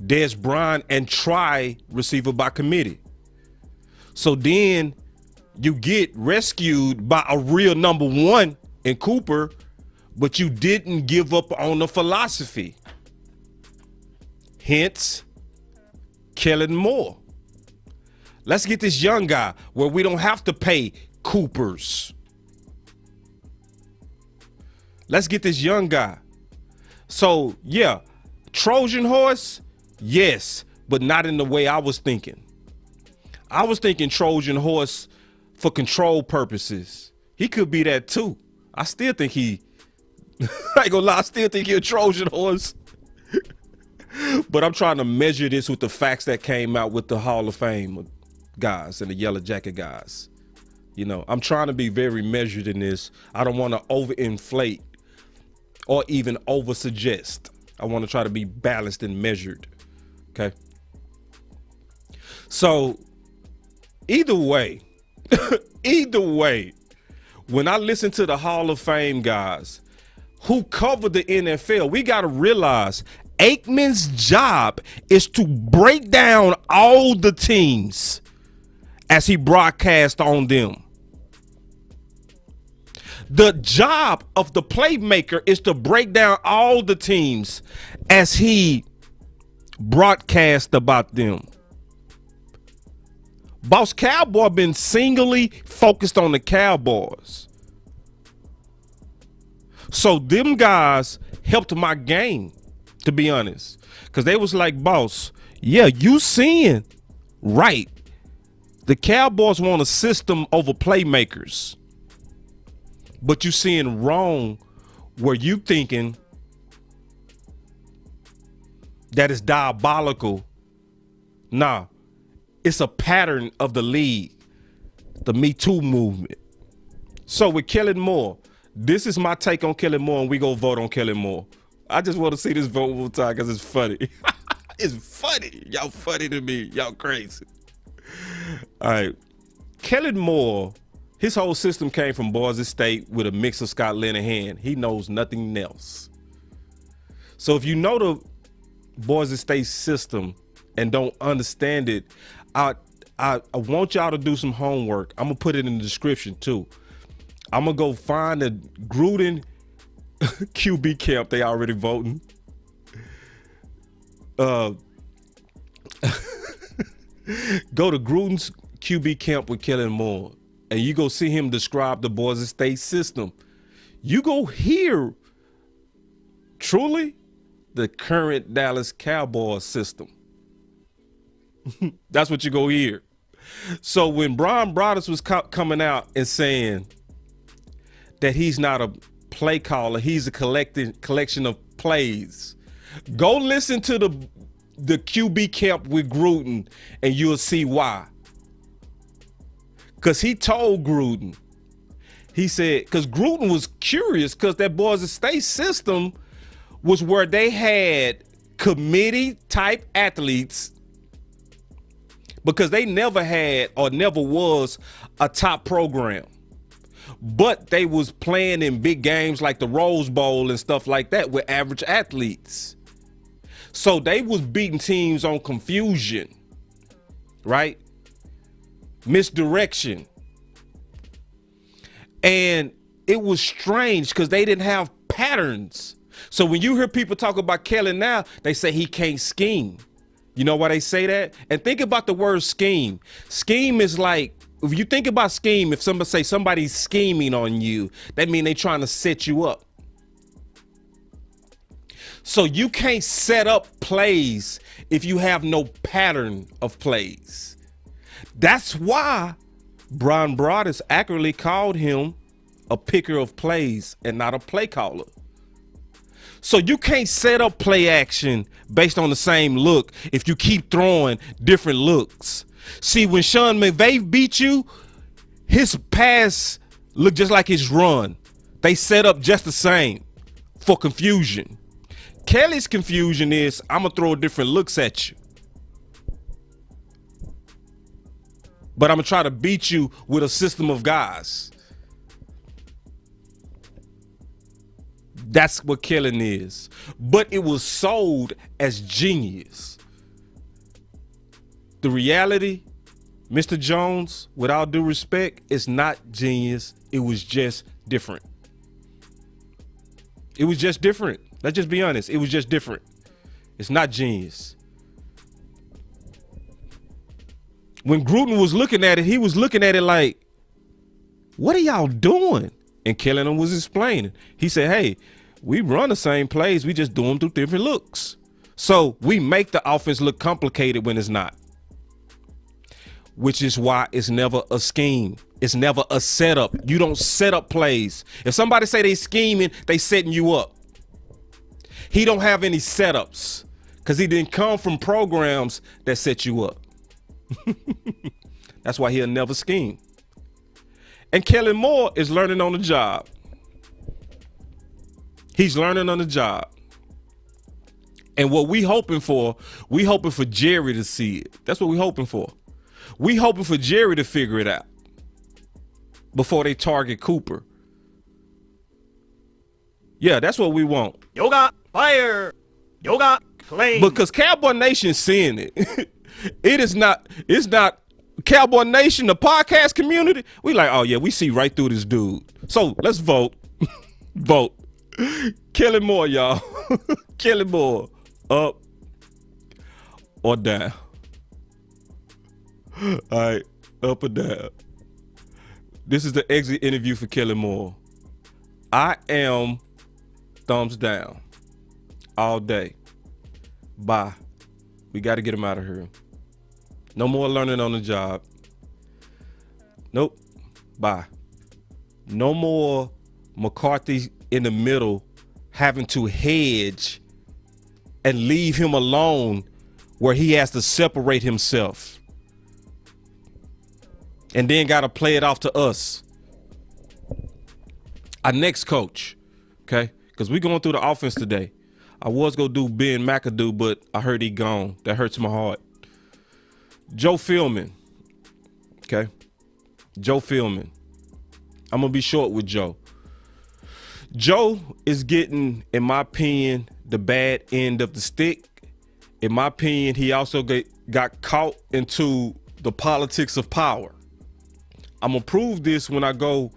Des Bryant and try receiver by committee. So then you get rescued by a real number one in Cooper, but you didn't give up on the philosophy. Hence, Kellen Moore. Let's get this young guy where we don't have to pay Coopers. Let's get this young guy. So, yeah, Trojan horse, yes, but not in the way I was thinking. I was thinking Trojan horse for control purposes. He could be that too. I still think I ain't gonna lie, I still think he's a Trojan horse. But I'm trying to measure this with the facts that came out with the Hall of Fame guys and the Yellow Jacket guys. You know, I'm trying to be very measured in this. I don't want to overinflate or even oversuggest. I want to try to be balanced and measured. Okay. So either way, when I listen to the Hall of Fame guys who cover the NFL, we got to realize Aikman's job is to break down all the teams as he broadcasts on them. The job of the playmaker is to break down all the teams as he broadcasts about them. Boss Cowboy been singly focused on the Cowboys. So them guys helped my game, to be honest. Because they was like, boss, yeah, you seeing right. The Cowboys want a system over playmakers. But you seeing wrong where you thinking that is diabolical. Nah, it's a pattern of the league, the Me Too movement. So with Kellen Moore, this is my take on Kellen Moore, and we go vote on Kellen Moore. I just want to see this vote one time because it's funny. It's funny. Y'all funny to me. Y'all crazy. All right. Kellen Moore, his whole system came from Boise State with a mix of Scott Linehan. He knows nothing else. So if you know the Boise State system and don't understand it, I want y'all to do some homework. I'm going to put it in the description too. I'm going to go find the Gruden QB camp. They already voting. Go to Gruden's QB camp with Kellen Moore, and you go see him describe the Boise State system. You go hear truly the current Dallas Cowboys system. That's what you go hear. So when Brian Broaddus was coming out and saying that he's not a play caller, he's a collection of plays, go listen to the QB camp with Gruden and you'll see why. Because he told Gruden, he said, because Gruden was curious because that Boise State system was where they had committee type athletes because they never had or never was a top program. but they was playing in big games like the Rose Bowl and stuff like that with average athletes. So they was beating teams on confusion, right? Misdirection. And it was strange because they didn't have patterns. So when you hear people talk about Kellen now, they say he can't scheme. You know why they say that? And think about the word scheme. Scheme is like, if you think about scheme, if somebody say somebody's scheming on you, that means they trying to set you up. So you can't set up plays if you have no pattern of plays. That's why Brian Broaddus accurately called him a picker of plays and not a play caller. So you can't set up play action based on the same look if you keep throwing different looks. See, when Sean McVay beat you, his pass looked just like his run. They set up just the same for confusion. Kelly's confusion is, I'm going to throw different looks at you, but I'm going to try to beat you with a system of guys. That's what Kellen is. But it was sold as genius. The reality, Mr. Jones, with all due respect, is not genius. It was just different. It was just different. Let's just be honest. It was just different. It's not genius. When Gruden was looking at it, he was looking at it like, what are y'all doing? And Kellen was explaining. He said, hey, we run the same plays. We just do them through different looks. So we make the offense look complicated when it's not. Which is why it's never a scheme. It's never a setup. You don't set up plays. If somebody say they scheming, they setting you up. He don't have any setups because he didn't come from programs that set you up. That's why he'll never scheme. And Kellen Moore is learning on the job. He's learning on the job. And what we hoping for Jerry to see it. That's what we hoping for. We hoping for Jerry to figure it out before they target Cooper. Yeah, that's what we want. Yoga fire. Yoga flame. Because Cowboy Nation seeing it. It's not Cowboy Nation, the podcast community. We like, oh yeah, we see right through this dude. So let's vote. Vote. Kellen Moore, y'all. Kellen Moore. Up or down. All right, up or down. This is the exit interview for Kellen Moore. I am thumbs down all day. Bye. We got to get him out of here. No more learning on the job. Nope. Bye. No more McCarthy in the middle having to hedge and leave him alone where he has to separate himself and then got to play it off to us. Our next coach, okay? Because we're going through the offense today. I was going to do Ben McAdoo, but I heard he gone. That hurts my heart. Joe Fieldman, okay? Joe Fieldman. I'm going to be short with Joe. Joe is getting, in my opinion, the bad end of the stick. In my opinion, he also got caught into the politics of power. I'm going to prove this when I go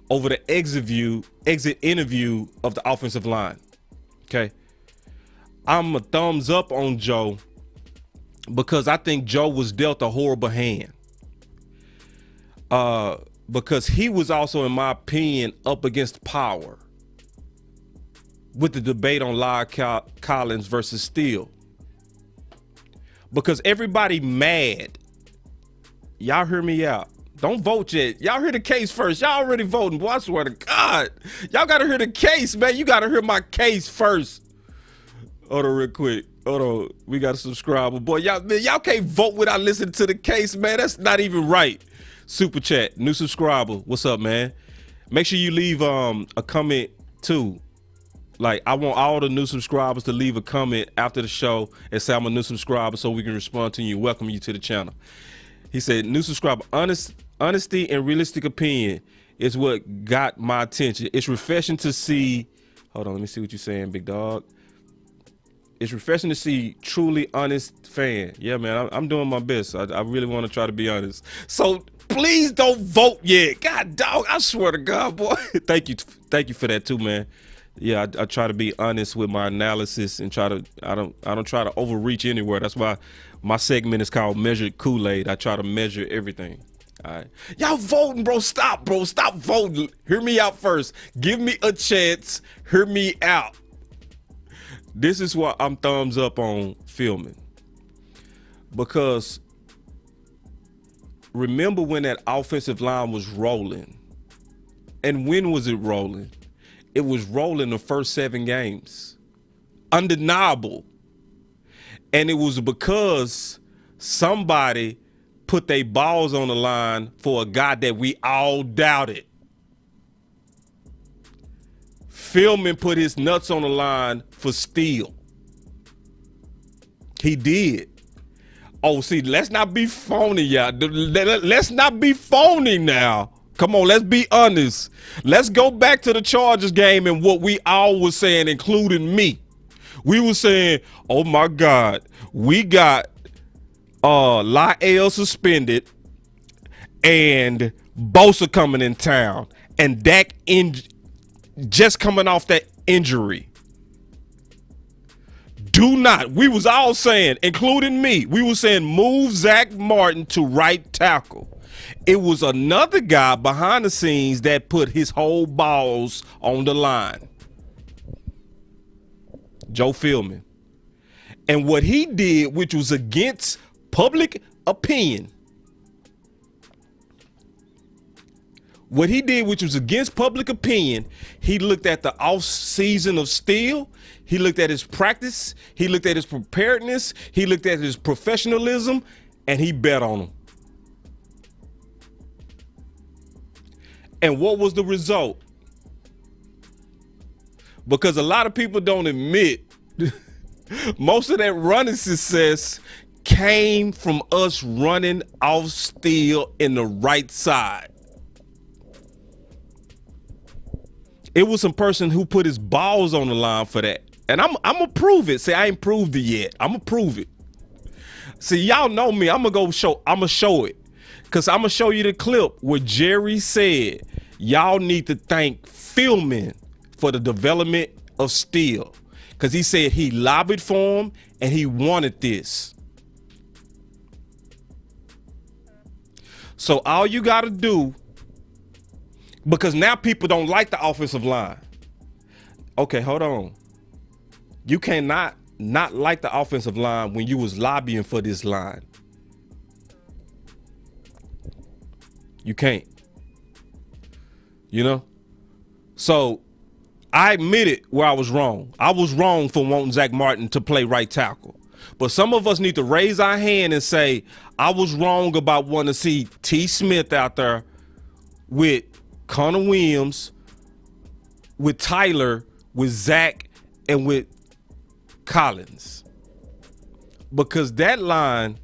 over the exit interview of the offensive line. Okay. I'm a thumbs up on Joe because I think Joe was dealt a horrible hand. Because he was also, in my opinion, up against power with the debate on Lyle Collins versus Steele. Because everybody mad. Y'all hear me out. Don't vote yet. Y'all hear the case first. Y'all already voting. Boy, I swear to God. Y'all got to hear the case, man. You got to hear my case first. Hold on real quick. Hold on. We got a subscriber. Boy, y'all can't vote without listening to the case, man. That's not even right. Super chat. New subscriber. What's up, man? Make sure you leave a comment, too. Like, I want all the new subscribers to leave a comment after the show and say I'm a new subscriber so we can respond to you and welcome you to the channel. He said, new subscriber, honesty and realistic opinion. is what got my attention. It's refreshing to see. Hold on, let me see what you're saying, big dog. It's refreshing to see truly honest fan. Yeah, man, I'm doing my best. I really want to try to be honest. So please don't vote yet. God, dog, I swear to God, boy. Thank you for that too, man. Yeah, I try to be honest with my analysis and I don't try to overreach anywhere. That's why my segment is called Measured Kool-Aid. I try to measure everything. All right. Y'all voting, bro. Stop voting. Hear me out first. Give me a chance. Hear me out. This is why I'm thumbs up on Fieldman. Because remember when that offensive line was rolling? And when was it rolling? It was rolling the first 7 games. Undeniable. And it was because somebody put their balls on the line for a guy that we all doubted. Fieldman put his nuts on the line for Steele. He did. Oh, see, let's not be phony, y'all. Let's not be phony now. Come on, let's be honest. Let's go back to the Chargers game and what we all was saying, including me. We were saying, oh my God, we got Lyle suspended and Bosa coming in town and Dak just coming off that injury. Do not. We was all saying, including me, we were saying move Zach Martin to right tackle. It was another guy behind the scenes that put his whole balls on the line. Joe Fieldman. And what he did, which was against public opinion, he looked at the off season of Steele. He looked at his practice. He looked at his preparedness. He looked at his professionalism, and he bet on him. And what was the result? Because a lot of people don't admit most of that running success came from us running off Steele in the right side. It was some person who put his balls on the line for that. And I'm gonna prove it. Say I ain't proved it yet. I'm gonna prove it. See, y'all know me. I'm gonna show it. Cause I'm gonna show you the clip where Jerry said, y'all need to thank Fieldman for the development of Steele. Cause he said he lobbied for him and he wanted this. So all you gotta do, because now people don't like the offensive line. Okay, hold on. You cannot not like the offensive line when you was lobbying for this line. You can't. You know? So I admitted where I was wrong. I was wrong for wanting Zach Martin to play right tackle. But some of us need to raise our hand and say, I was wrong about wanting to see T. Smith out there with Connor Williams, with Tyler, with Zach, and with Collins. Because that line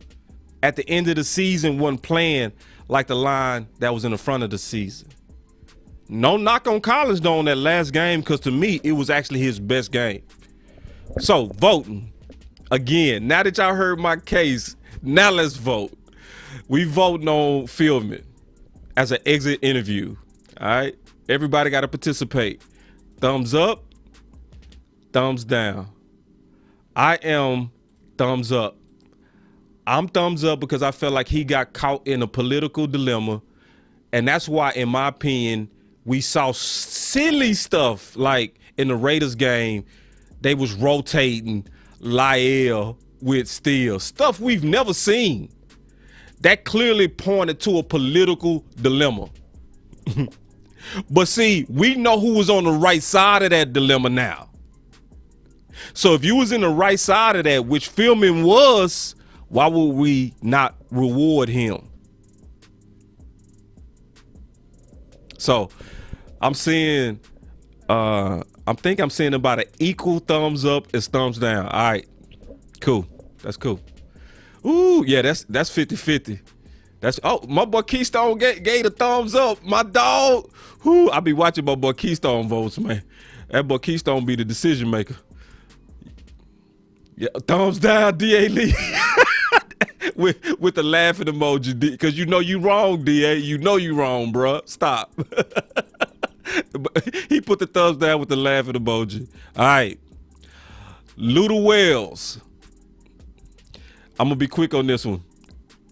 at the end of the season wasn't playing like the line that was in the front of the season. No knock on Collins though on that last game, because to me, it was actually his best game. So voting. Again, now that y'all heard my case, now let's vote. We voting on Fieldman as an exit interview. All right, everybody got to participate. Thumbs up, thumbs down. I am thumbs up. I'm thumbs up because I felt like he got caught in a political dilemma. And that's why, in my opinion, we saw silly stuff like in the Raiders game, they was rotating Lyle with Steele. Stuff we've never seen. That clearly pointed to a political dilemma. But see, we know who was on the right side of that dilemma now. So if you was in the right side of that, which Fieldman was, why would we not reward him? So I'm seeing, I think I'm seeing about an equal thumbs up as thumbs down. All right, cool. That's cool. Ooh, yeah, that's 50-50. That's my boy Keystone gave a thumbs up. My dog. Whoo, I be watching my boy Keystone votes, man. That boy Keystone be the decision maker. Yeah, thumbs down, D.A. Lee. with the laughing emoji, because you know you wrong, D.A. You know you wrong, bruh. Stop. He put the thumbs down with the laughing emoji. All right. Luda Wells. I'm going to be quick on this one.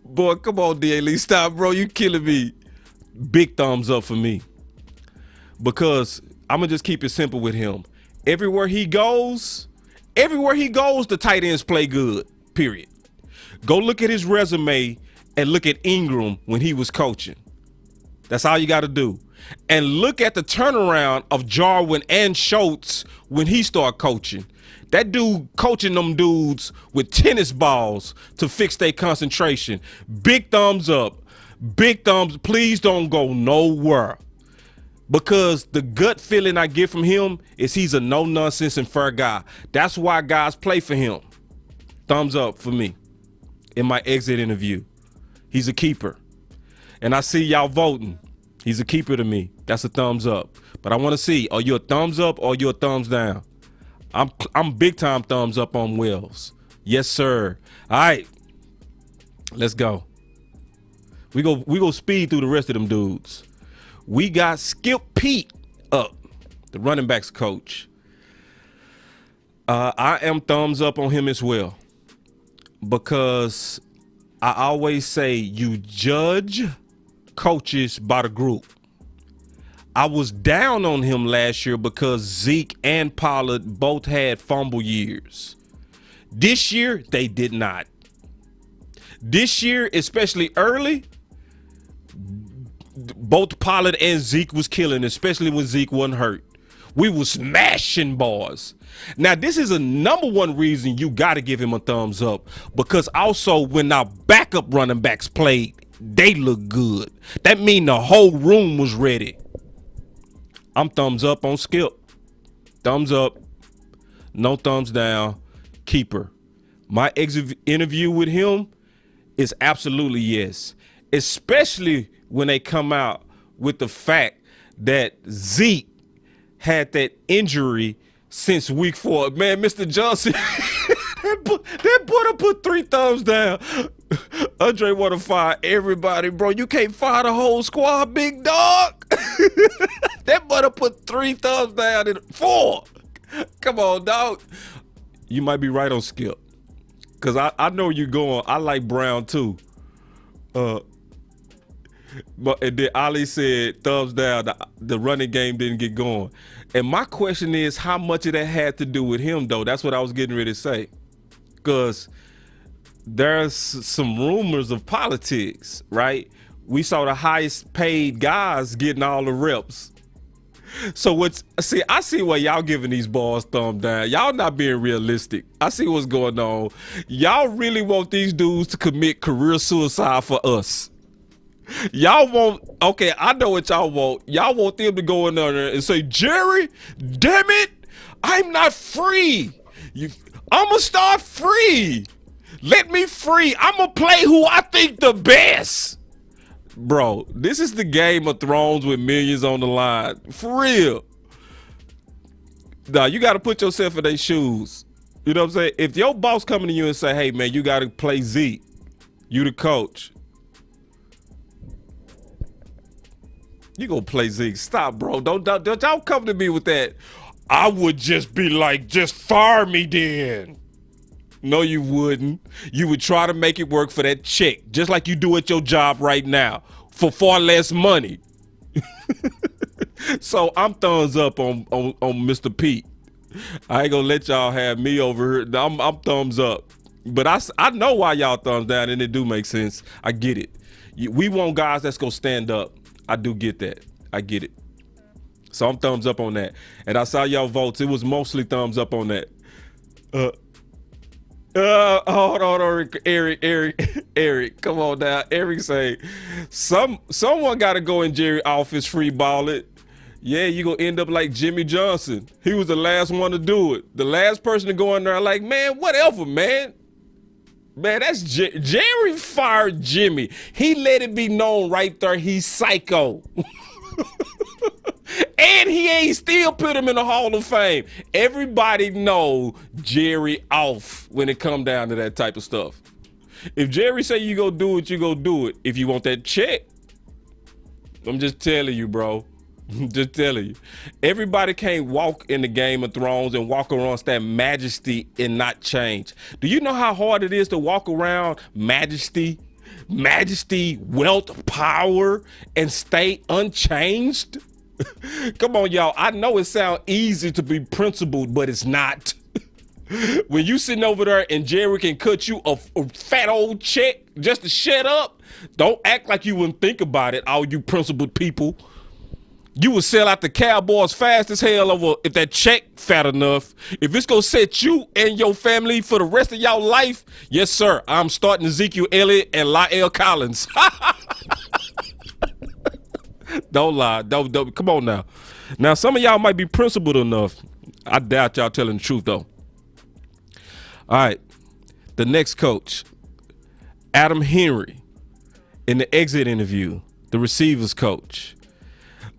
Boy, come on, D.A. Lee. Stop, bro. You killing me. Big thumbs up for me. Because I'm going to just keep it simple with him. Everywhere he goes, the tight ends play good, period. Go look at his resume and look at Ingram when he was coaching. That's all you got to do. And look at the turnaround of Jarwin and Schultz when he started coaching. That dude coaching them dudes with tennis balls to fix their concentration. Big thumbs up. Big thumbs. Please don't go nowhere. Because the gut feeling I get from him is he's a no-nonsense and fair guy. That's why guys play for him. Thumbs up for me in my exit interview. He's a keeper. And I see y'all voting. He's a keeper to me. That's a thumbs up. But I want to see, are you a thumbs up or are you a thumbs down? I'm big time thumbs up on Wells. Yes, sir. All right. Let's go. We go speed through the rest of them dudes. We got Skip Pete up, the running backs coach. I am thumbs up on him as well, because I always say you judge coaches by the group. I was down on him last year because Zeke and Pollard both had fumble years. This year, they did not. This year, especially early, both Pollard and Zeke was killing, especially when Zeke wasn't hurt. We was smashing boys. Now, this is a number one reason you got to give him a thumbs up, because also when our backup running backs played, they look good. That mean the whole room was ready. I'm thumbs up on Skip. Thumbs up. No thumbs down. Keeper. My exit interview with him is absolutely yes. Especially when they come out with the fact that Zeke had that injury since week 4. Man, Mr. Johnson, that boy put 3 thumbs down. Andre want to fire everybody, bro. You can't fire the whole squad, big dog. That boy put 3 thumbs down and 4. Come on, dog. You might be right on Skip, because I know you're going. I like Brown too. But and then Ali said thumbs down. The running game didn't get going. And my question is, how much of that had to do with him, though? That's what I was getting ready to say. Because there's some rumors of politics, right? We saw the highest paid guys getting all the reps. So I see why y'all giving these boys thumb down. Y'all not being realistic. I see what's going on. Y'all really want these dudes to commit career suicide for us. Y'all want, okay, I know what y'all want. Y'all want them to go in there and say, Jerry, damn it, I'm not free. I'm going to start free. Let me free. I'm going to play who I think the best. Bro, this is the Game of Thrones with millions on the line. For real. Nah, you got to put yourself in their shoes. You know what I'm saying? If your boss coming to you and say, hey, man, you got to play Zeke, you the coach, you gonna play Zeke. Stop, bro. Don't y'all come to me with that. I would just be like, just fire me then. No, you wouldn't. You would try to make it work for that check, just like you do at your job right now, for far less money. So I'm thumbs up on Mr. Pete. I ain't gonna let y'all have me over here. I'm thumbs up. But I know why y'all thumbs down, and it do make sense. I get it. We want guys that's gonna stand up. I do get that. I get it. So I'm thumbs up on that. And I saw y'all votes. It was mostly thumbs up on that. Hold on, Eric. Come on now. Eric say, someone got to go in Jerry's office free ball it. Yeah, you going to end up like Jimmy Johnson. He was the last one to do it. The last person to go in there like, man, whatever, man. Man, that's Jerry fired Jimmy. He let it be known right there he's psycho. And he ain't still put him in the Hall of Fame. Everybody know Jerry off when it come down to that type of stuff. If Jerry say you go do it, you go do it. If you want that check, I'm just telling you, bro. I'm just telling you. Everybody can't walk in the Game of Thrones and walk around that majesty and not change. Do you know how hard it is to walk around majesty, wealth, power, and stay unchanged? Come on, y'all. I know it sounds easy to be principled, but it's not. When you sitting over there and Jerry can cut you a fat old check just to shut up, don't act like you wouldn't think about it, all you principled people. You would sell out the Cowboys fast as hell over if that check fat enough. If it's going to set you and your family for the rest of y'all life, yes, sir, I'm starting Ezekiel Elliott and La'el Collins. Don't lie. Don't. Come on now. Now, some of y'all might be principled enough. I doubt y'all telling the truth, though. All right. The next coach, Adam Henry, in the exit interview, the receivers coach.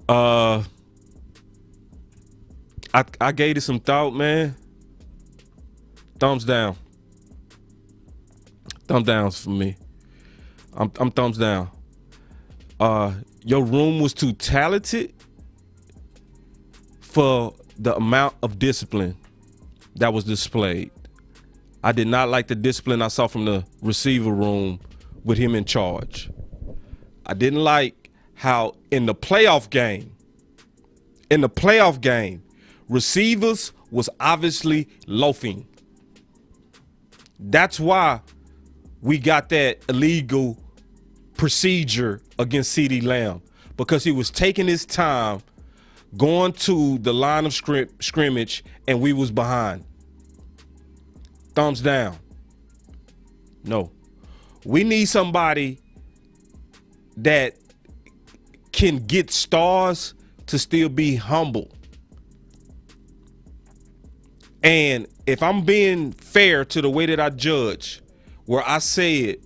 I gave it some thought, man. Thumbs down. Thumbs down for me. I'm thumbs down. Your room was too talented for the amount of discipline that was displayed. I did not like the discipline I saw from the receiver room with him in charge. I didn't like how in the playoff game, receivers was obviously loafing. That's why we got that illegal procedure against CeeDee Lamb, because he was taking his time going to the line of scrimmage and we was behind. Thumbs down. No. We need somebody that can get stars to still be humble. And if I'm being fair to the way that I judge, where I said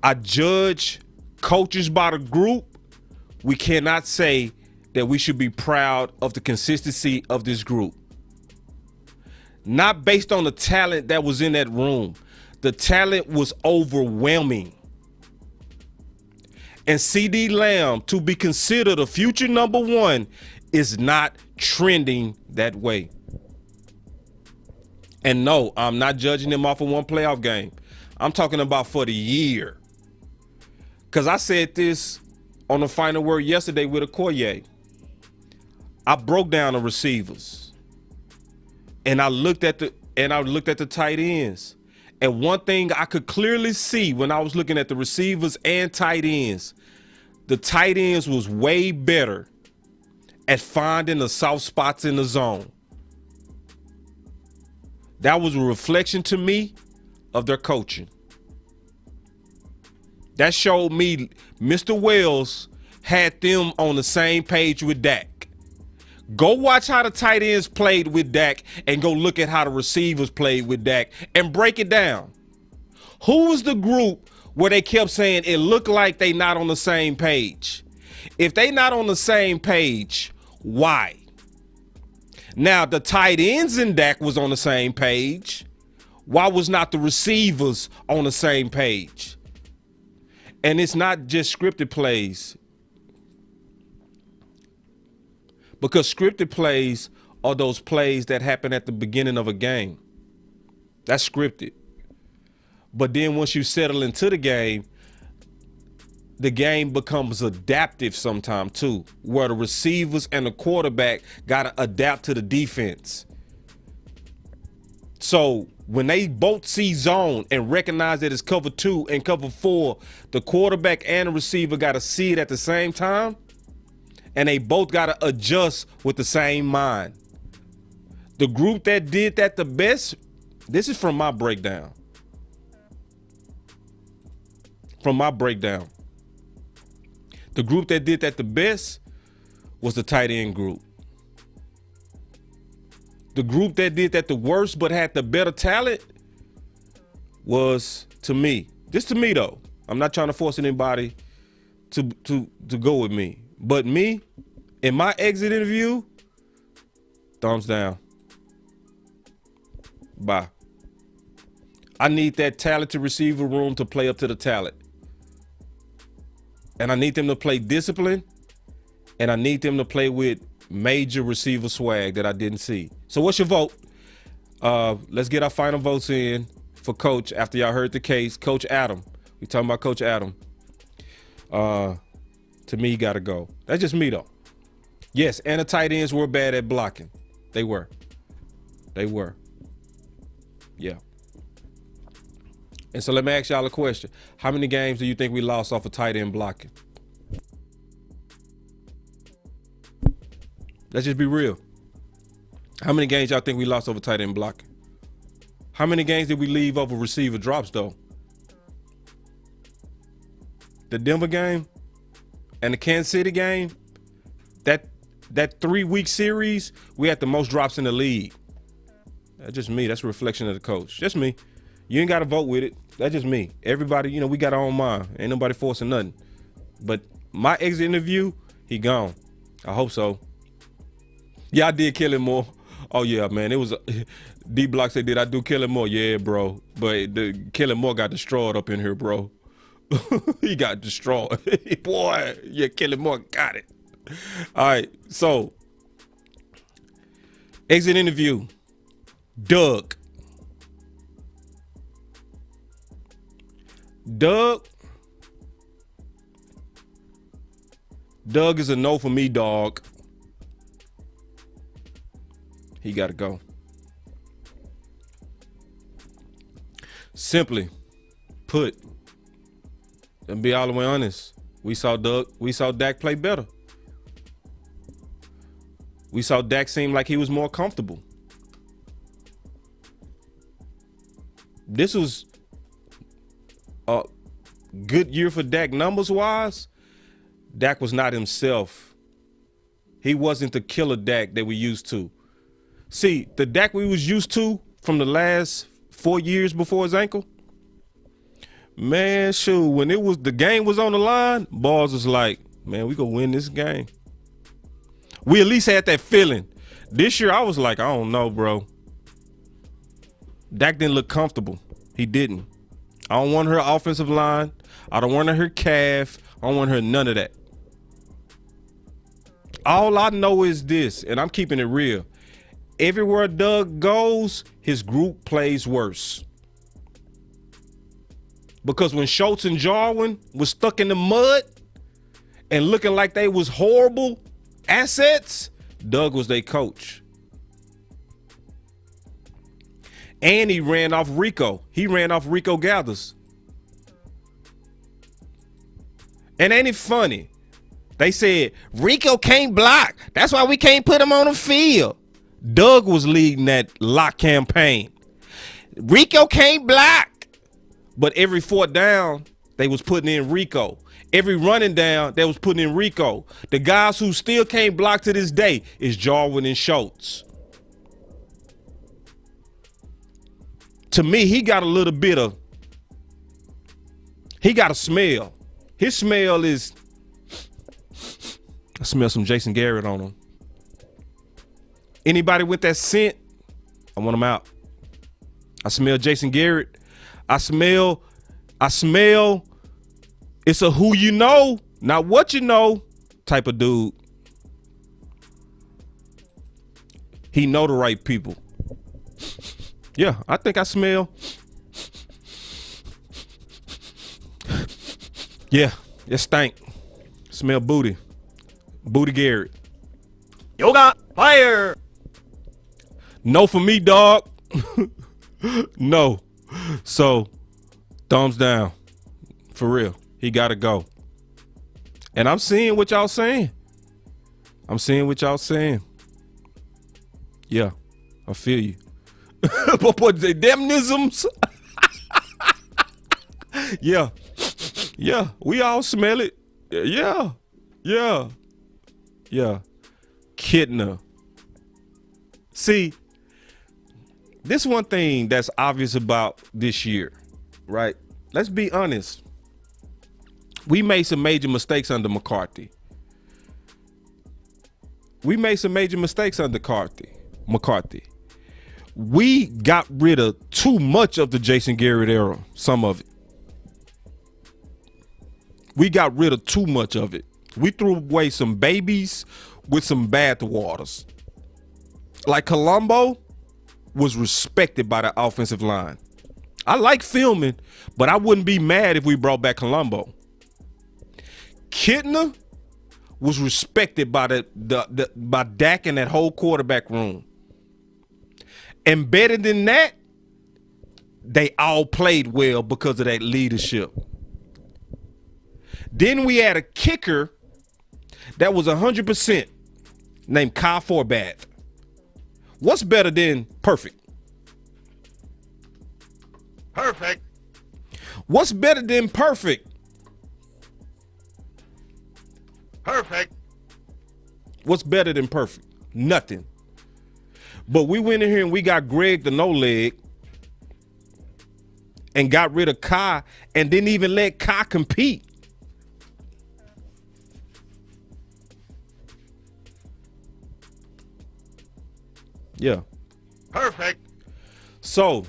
I judge coaches by the group, we cannot say that we should be proud of the consistency of this group. Not based on the talent that was in that room. The talent was overwhelming. And CeeDee Lamb, to be considered a future number one, is not trending that way. And no, I'm not judging him off of one playoff game. I'm talking about for the year. Because I said this on the final word yesterday with Okoye. I broke down the receivers. And I looked at the tight ends. And one thing I could clearly see when I was looking at the receivers and tight ends, the tight ends was way better at finding the soft spots in the zone. That was a reflection to me of their coaching. That showed me Mr. Wells had them on the same page with Dak. Go watch how the tight ends played with Dak and go look at how the receivers played with Dak and break it down. Who was the group where they kept saying it looked like they not on the same page? If they not on the same page, why? Now, the tight ends in Dak was on the same page. Why was not the receivers on the same page? And it's not just scripted plays. Because scripted plays are those plays that happen at the beginning of a game. That's scripted. But then once you settle into the game becomes adaptive sometime too, where the receivers and the quarterback got to adapt to the defense. So when they both see zone and recognize that it's cover 2 and cover 4, the quarterback and the receiver got to see it at the same time. And they both got to adjust with the same mind. The group that did that the best, this is from my breakdown. The group that did that the best was the tight end group. The group that did that the worst but had the better talent was, to me, just to me though, I'm not trying to force anybody to go with me, but me, in my exit interview, thumbs down. Bye. I need that talented receiver room to play up to the talent. And I need them to play discipline, and I need them to play with major receiver swag that I didn't see. So what's your vote? Let's get our final votes in for Coach after y'all heard the case. Coach Adam. We talking about Coach Adam. To me, he got to go. That's just me, though. Yes, and the tight ends were bad at blocking. They were. Yeah. And so let me ask y'all a question. How many games do you think we lost off of tight end blocking? Let's just be real. How many games y'all think we lost over tight end blocking? How many games did we leave over receiver drops, though? The Denver game and the Kansas City game, that 3-week series, we had the most drops in the league. That's just me. That's a reflection of the coach. Just me. You ain't got to vote with it. That's just me. Everybody, we got our own mind. Ain't nobody forcing nothing. But my exit interview, he gone. I hope so. Yeah, I did Kellen Moore. Oh, yeah, man. It was D-Block said, did I do Kellen Moore? Yeah, bro. But the Kellen Moore got destroyed up in here, bro. He got destroyed. Boy, yeah, Kellen Moore got it. All right, so exit interview. Doug. Doug is a no for me, dog. He got to go. Simply put, and be all the way honest, we saw Dak play better. We saw Dak seem like he was more comfortable. This was a good year for Dak numbers-wise. Dak was not himself. He wasn't the killer Dak that we used to. See, the Dak we was used to from the last 4 years before his ankle, man, shoot, when the game was on the line, Balls was like, man, we gonna win this game. We at least had that feeling. This year, I was like, I don't know, bro. Dak didn't look comfortable. He didn't. I don't want her offensive line. I don't want her calf. I don't want her none of that. All I know is this, and I'm keeping it real. Everywhere Doug goes, his group plays worse. Because when Schultz and Jarwin was stuck in the mud and looking like they was horrible assets, Doug was their coach. And he ran off Rico. He ran off Rico Gathers. And ain't it funny? They said, Rico can't block. That's why we can't put him on the field. Doug was leading that lock campaign. Rico can't block. But every fourth down, they was putting in Rico. Every running down, they was putting in Rico. The guys who still can't block to this day is Jarwin and Schultz. To me, he got a little bit of, he got a smell. His smell is, I smell some Jason Garrett on him. Anybody with that scent, I want him out. I smell Jason Garrett. I smell, it's a who you know, not what you know type of dude. He know the right people. Yeah, I think I smell. Yeah, it stank. Smell booty. Booty Garrett. Yoga fire. No for me, dog. No. So, thumbs down. For real. He got to go. And I'm seeing what y'all saying. I'm seeing what y'all saying. Yeah, I feel you. But what the damnisms? Yeah. Yeah, we all smell it. Yeah. Yeah. Yeah. Kidner. See, this one thing that's obvious about this year. right? Let's be honest. We made some major mistakes under McCarthy. We got rid of too much of the Jason Garrett era, some of it. We got rid of too much of it. We threw away some babies with some bath waters. Like Colombo was respected by the offensive line. I like Fieldman, but I wouldn't be mad if we brought back Colombo. Kittner was respected by by Dak and that whole quarterback room. And better than that, they all played well because of that leadership. Then we had a kicker that was 100% named Kyle Forbath. What's better than perfect? Perfect. What's better than perfect? Perfect. What's better than perfect? Nothing. But we went in here and we got Greg the no-leg and got rid of Kai and didn't even let Kai compete. Yeah. Perfect. So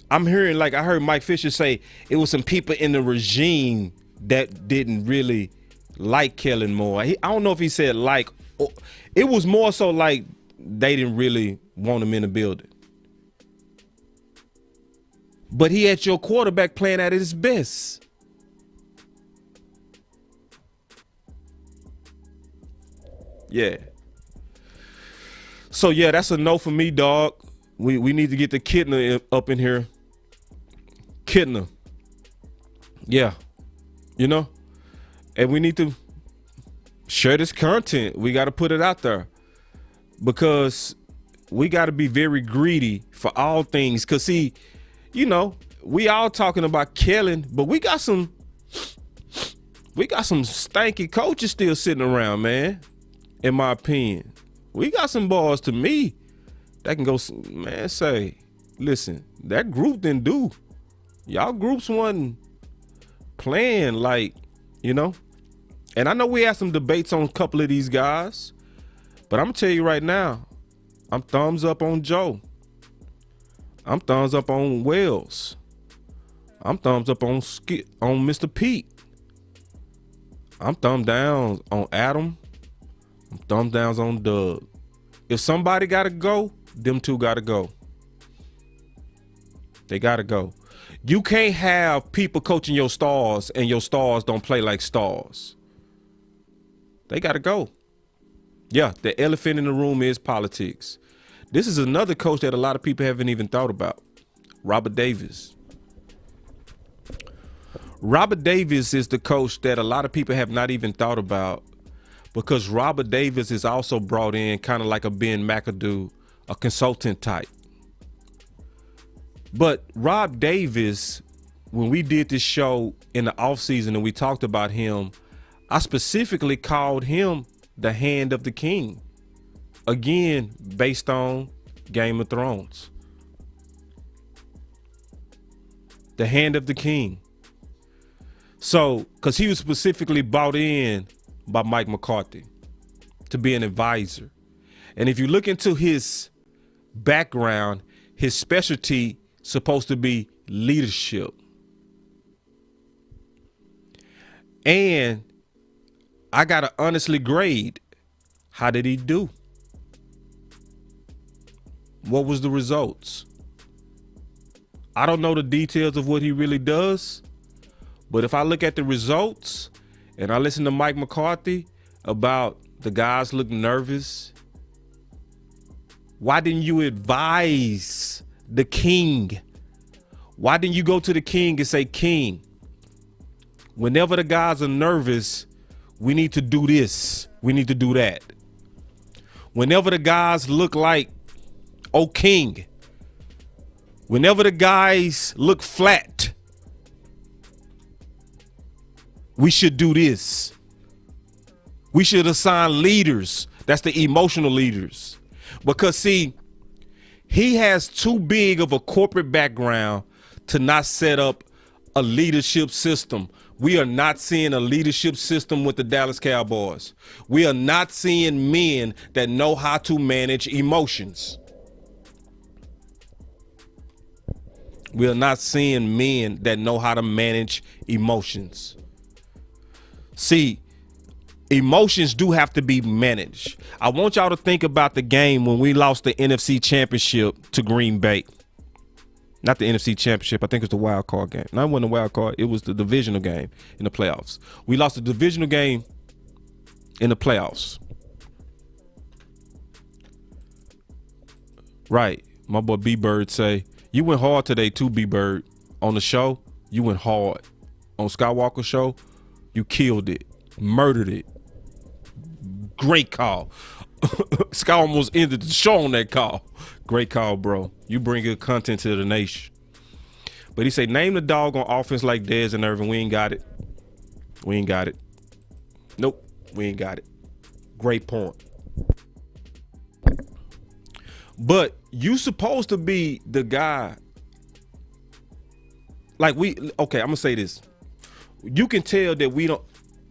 I'm hearing, like I heard Mike Fisher say, it was some people in the regime that didn't really like Kellen Moore. I don't know if he said like, or it was more so like they didn't really want him in the building. But he had your quarterback playing at his best. Yeah. So yeah, that's a no for me, dog. We need to get the Kittner up in here. Kittner. Yeah. You know? And we need to share this content. We got to put it out there. Because we got to be very greedy for all things. Because, see, you know, we all talking about Kellen, but we got some stanky coaches still sitting around, man, in my opinion. We got some balls to me that can go, man, say, listen, that group didn't do. Y'all groups wasn't playing like, you know. And I know we had some debates on a couple of these guys, but I'm going to tell you right now, I'm thumbs up on Joe. I'm thumbs up on Wells. I'm thumbs up on Mr. Pete. I'm thumb down on Adam. I'm thumb downs on Doug. If somebody got to go, them two got to go. They got to go. You can't have people coaching your stars and your stars don't play like stars. They got to go. Yeah, the elephant in the room is politics. This is another coach that a lot of people haven't even thought about. Robert Davis. Robert Davis is the coach that a lot of people have not even thought about, because Robert Davis is also brought in kind of like a Ben McAdoo, a consultant type. But Rob Davis, when we did this show in the offseason and we talked about him, I specifically called him the hand of the king. Again, based on Game of Thrones. The hand of the king. So, because he was specifically brought in by Mike McCarthy to be an advisor. And if you look into his background, his specialty supposed to be leadership. And I got to honestly grade, how did he do? What was the results? I don't know the details of what he really does, but if I look at the results and I listen to Mike McCarthy about the guys look nervous, why didn't you advise the king? Why didn't you go to the king and say, King, whenever the guys are nervous, we need to do this, we need to do that. Whenever the guys look like, oh, king, whenever the guys look flat, we should do this. We should assign leaders. That's the emotional leaders. Because, see, he has too big of a corporate background to not set up a leadership system. We are not seeing a leadership system with the Dallas Cowboys. We are not seeing men that know how to manage emotions. We are not seeing men that know how to manage emotions. See, emotions do have to be managed. I want y'all to think about the game when we lost the NFC Championship to Green Bay. Not the NFC Championship. I think it was the wild card game. No, it wasn't the wild card. It was the divisional game in the playoffs. We lost the divisional game in the playoffs. Right. My boy B-Bird say, you went hard today too, B-Bird. On the show, you went hard. On Skywalker show, you killed it. Murdered it. Great call. Sky almost ended the show on that call. Great call, bro. You bring good content to the nation. But he said, name the dog on offense like Dez and Irvin. We ain't got it. We ain't got it. Nope. We ain't got it. Great point. But you supposed to be the guy. Like okay, I'm going to say this. You can tell that we don't,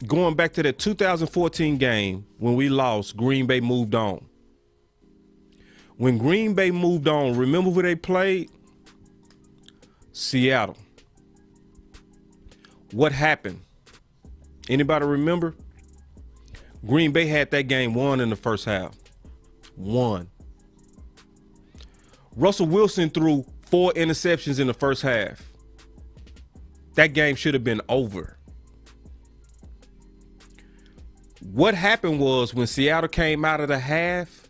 going back to that 2014 game when we lost, Green Bay moved on. When Green Bay moved on, remember who they played? Seattle. What happened? Anybody remember? Green Bay had that game won in the first half. Won. Russell Wilson threw 4 interceptions in the first half. That game should have been over. What happened was when Seattle came out of the half,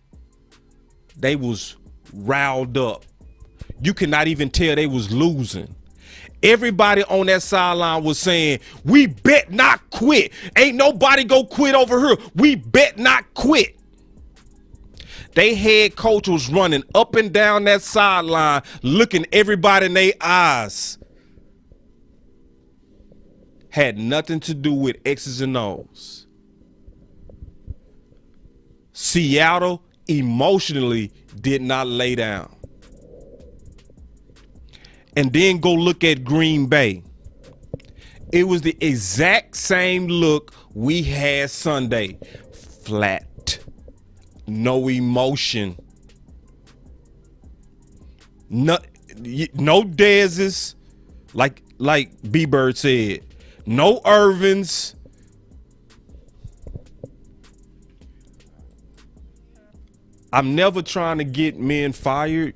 they was riled up. You could not even tell they was losing. Everybody on that sideline was saying, we bet not quit. Ain't nobody go quit over here. We bet not quit. They head coach was running up and down that sideline, looking everybody in their eyes. Had nothing to do with X's and O's. Seattle emotionally did not lay down. And then go look at Green Bay. It was the exact same look we had Sunday. Flat. No emotion. No Dez's, like B-Bird said. No Irvins. I'm never trying to get men fired,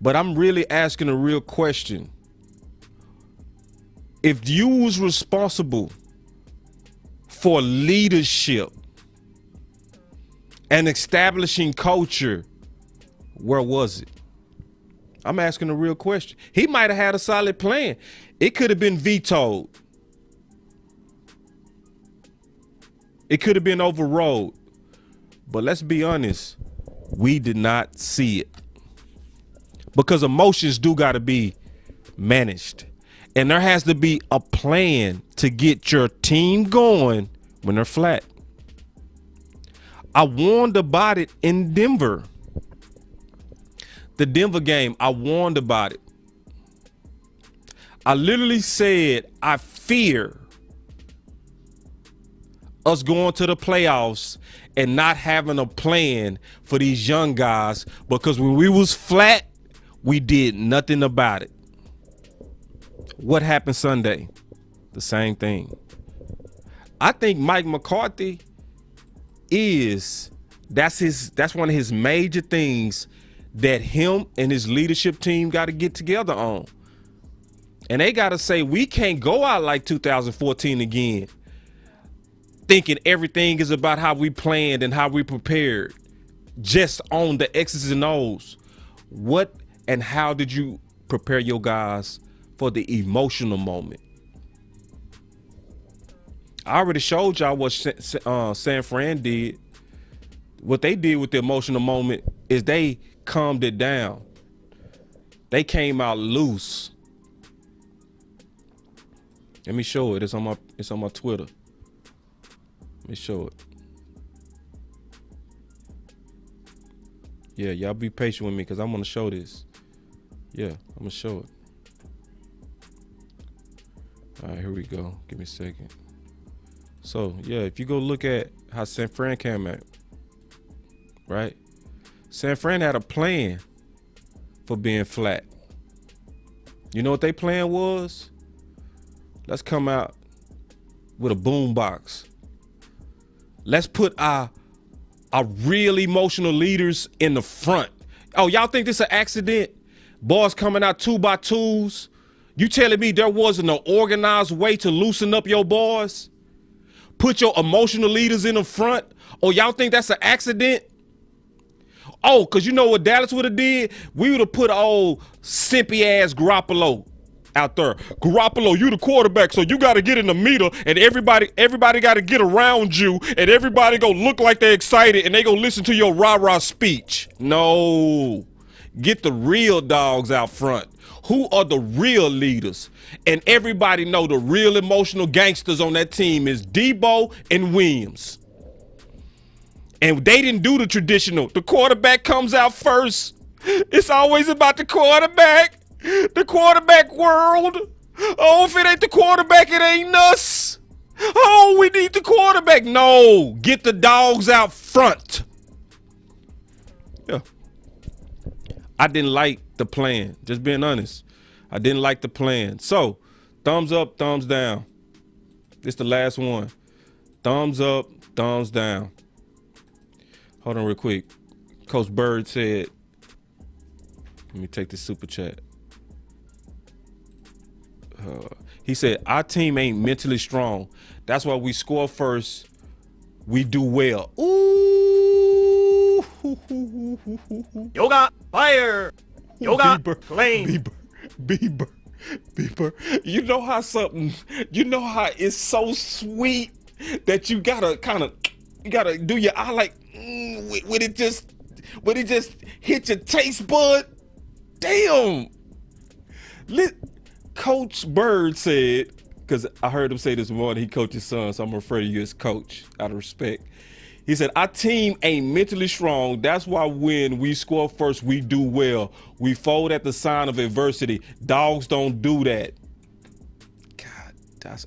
but I'm really asking a real question. If you was responsible for leadership and establishing culture, where was it? I'm asking a real question. He might have had a solid plan. It could have been vetoed. It could have been overruled. But let's be honest, we did not see it. Because emotions do got to be managed. And there has to be a plan to get your team going when they're flat. I warned about it in Denver. The Denver game, I warned about it. I literally said, I fear us going to the playoffs and not having a plan for these young guys, because when we was flat, we did nothing about it. What happened Sunday? The same thing. I think Mike McCarthy that's one of his major things that him and his leadership team got to get together on. And they got to say, we can't go out like 2014 again, thinking everything is about how we planned and how we prepared, just on the X's and O's. What and how did you prepare your guys for the emotional moment? I already showed y'all what San Fran did. What they did with the emotional moment is they calmed it down. They came out loose. Let me show it. It's on my Twitter. Let me show it. Yeah, y'all be patient with me because I'm gonna show this. Yeah, I'm gonna show it. All right, here we go. Give me a second. So, yeah, if you go look at how San Fran came out, right? San Fran had a plan for being flat. You know what their plan was? Let's come out with a boom box. Let's put our real emotional leaders in the front. Oh, y'all think this is an accident? Boys coming out 2x2s. You telling me there wasn't an organized way to loosen up your boys? Put your emotional leaders in the front? Oh, y'all think that's an accident? Oh, because you know what Dallas would have did? We would have put old simpy-ass Garoppolo out there. Garoppolo, you the quarterback, so you got to get in the meter, and everybody got to get around you, and everybody go look like they're excited, and they go listen to your rah-rah speech. No. Get the real dogs out front. Who are the real leaders? And everybody know the real emotional gangsters on that team is Debo and Williams. And they didn't do the traditional. The quarterback comes out first. It's always about the quarterback. The quarterback world. Oh, if it ain't the quarterback, it ain't us. Oh, we need the quarterback. No, get the dogs out front. Yeah. I didn't like the plan. Just being honest. I didn't like the plan. So, thumbs up, thumbs down. This the last one. Thumbs up, thumbs down. Hold on real quick. Coach Bird said, let me take this super chat. He said, our team ain't mentally strong. That's why we score first. We do well. Ooh. Yoga, fire. Yoga, flame. Bieber. You know how it's so sweet that you gotta do your eye like, would it just hit your taste bud? Damn. Coach Bird said, because I heard him say this morning, he coached his son, so I'm referring to you as coach out of respect. He said, our team ain't mentally strong. That's why when we score first, we do well. We fold at the sign of adversity. Dogs don't do that. God,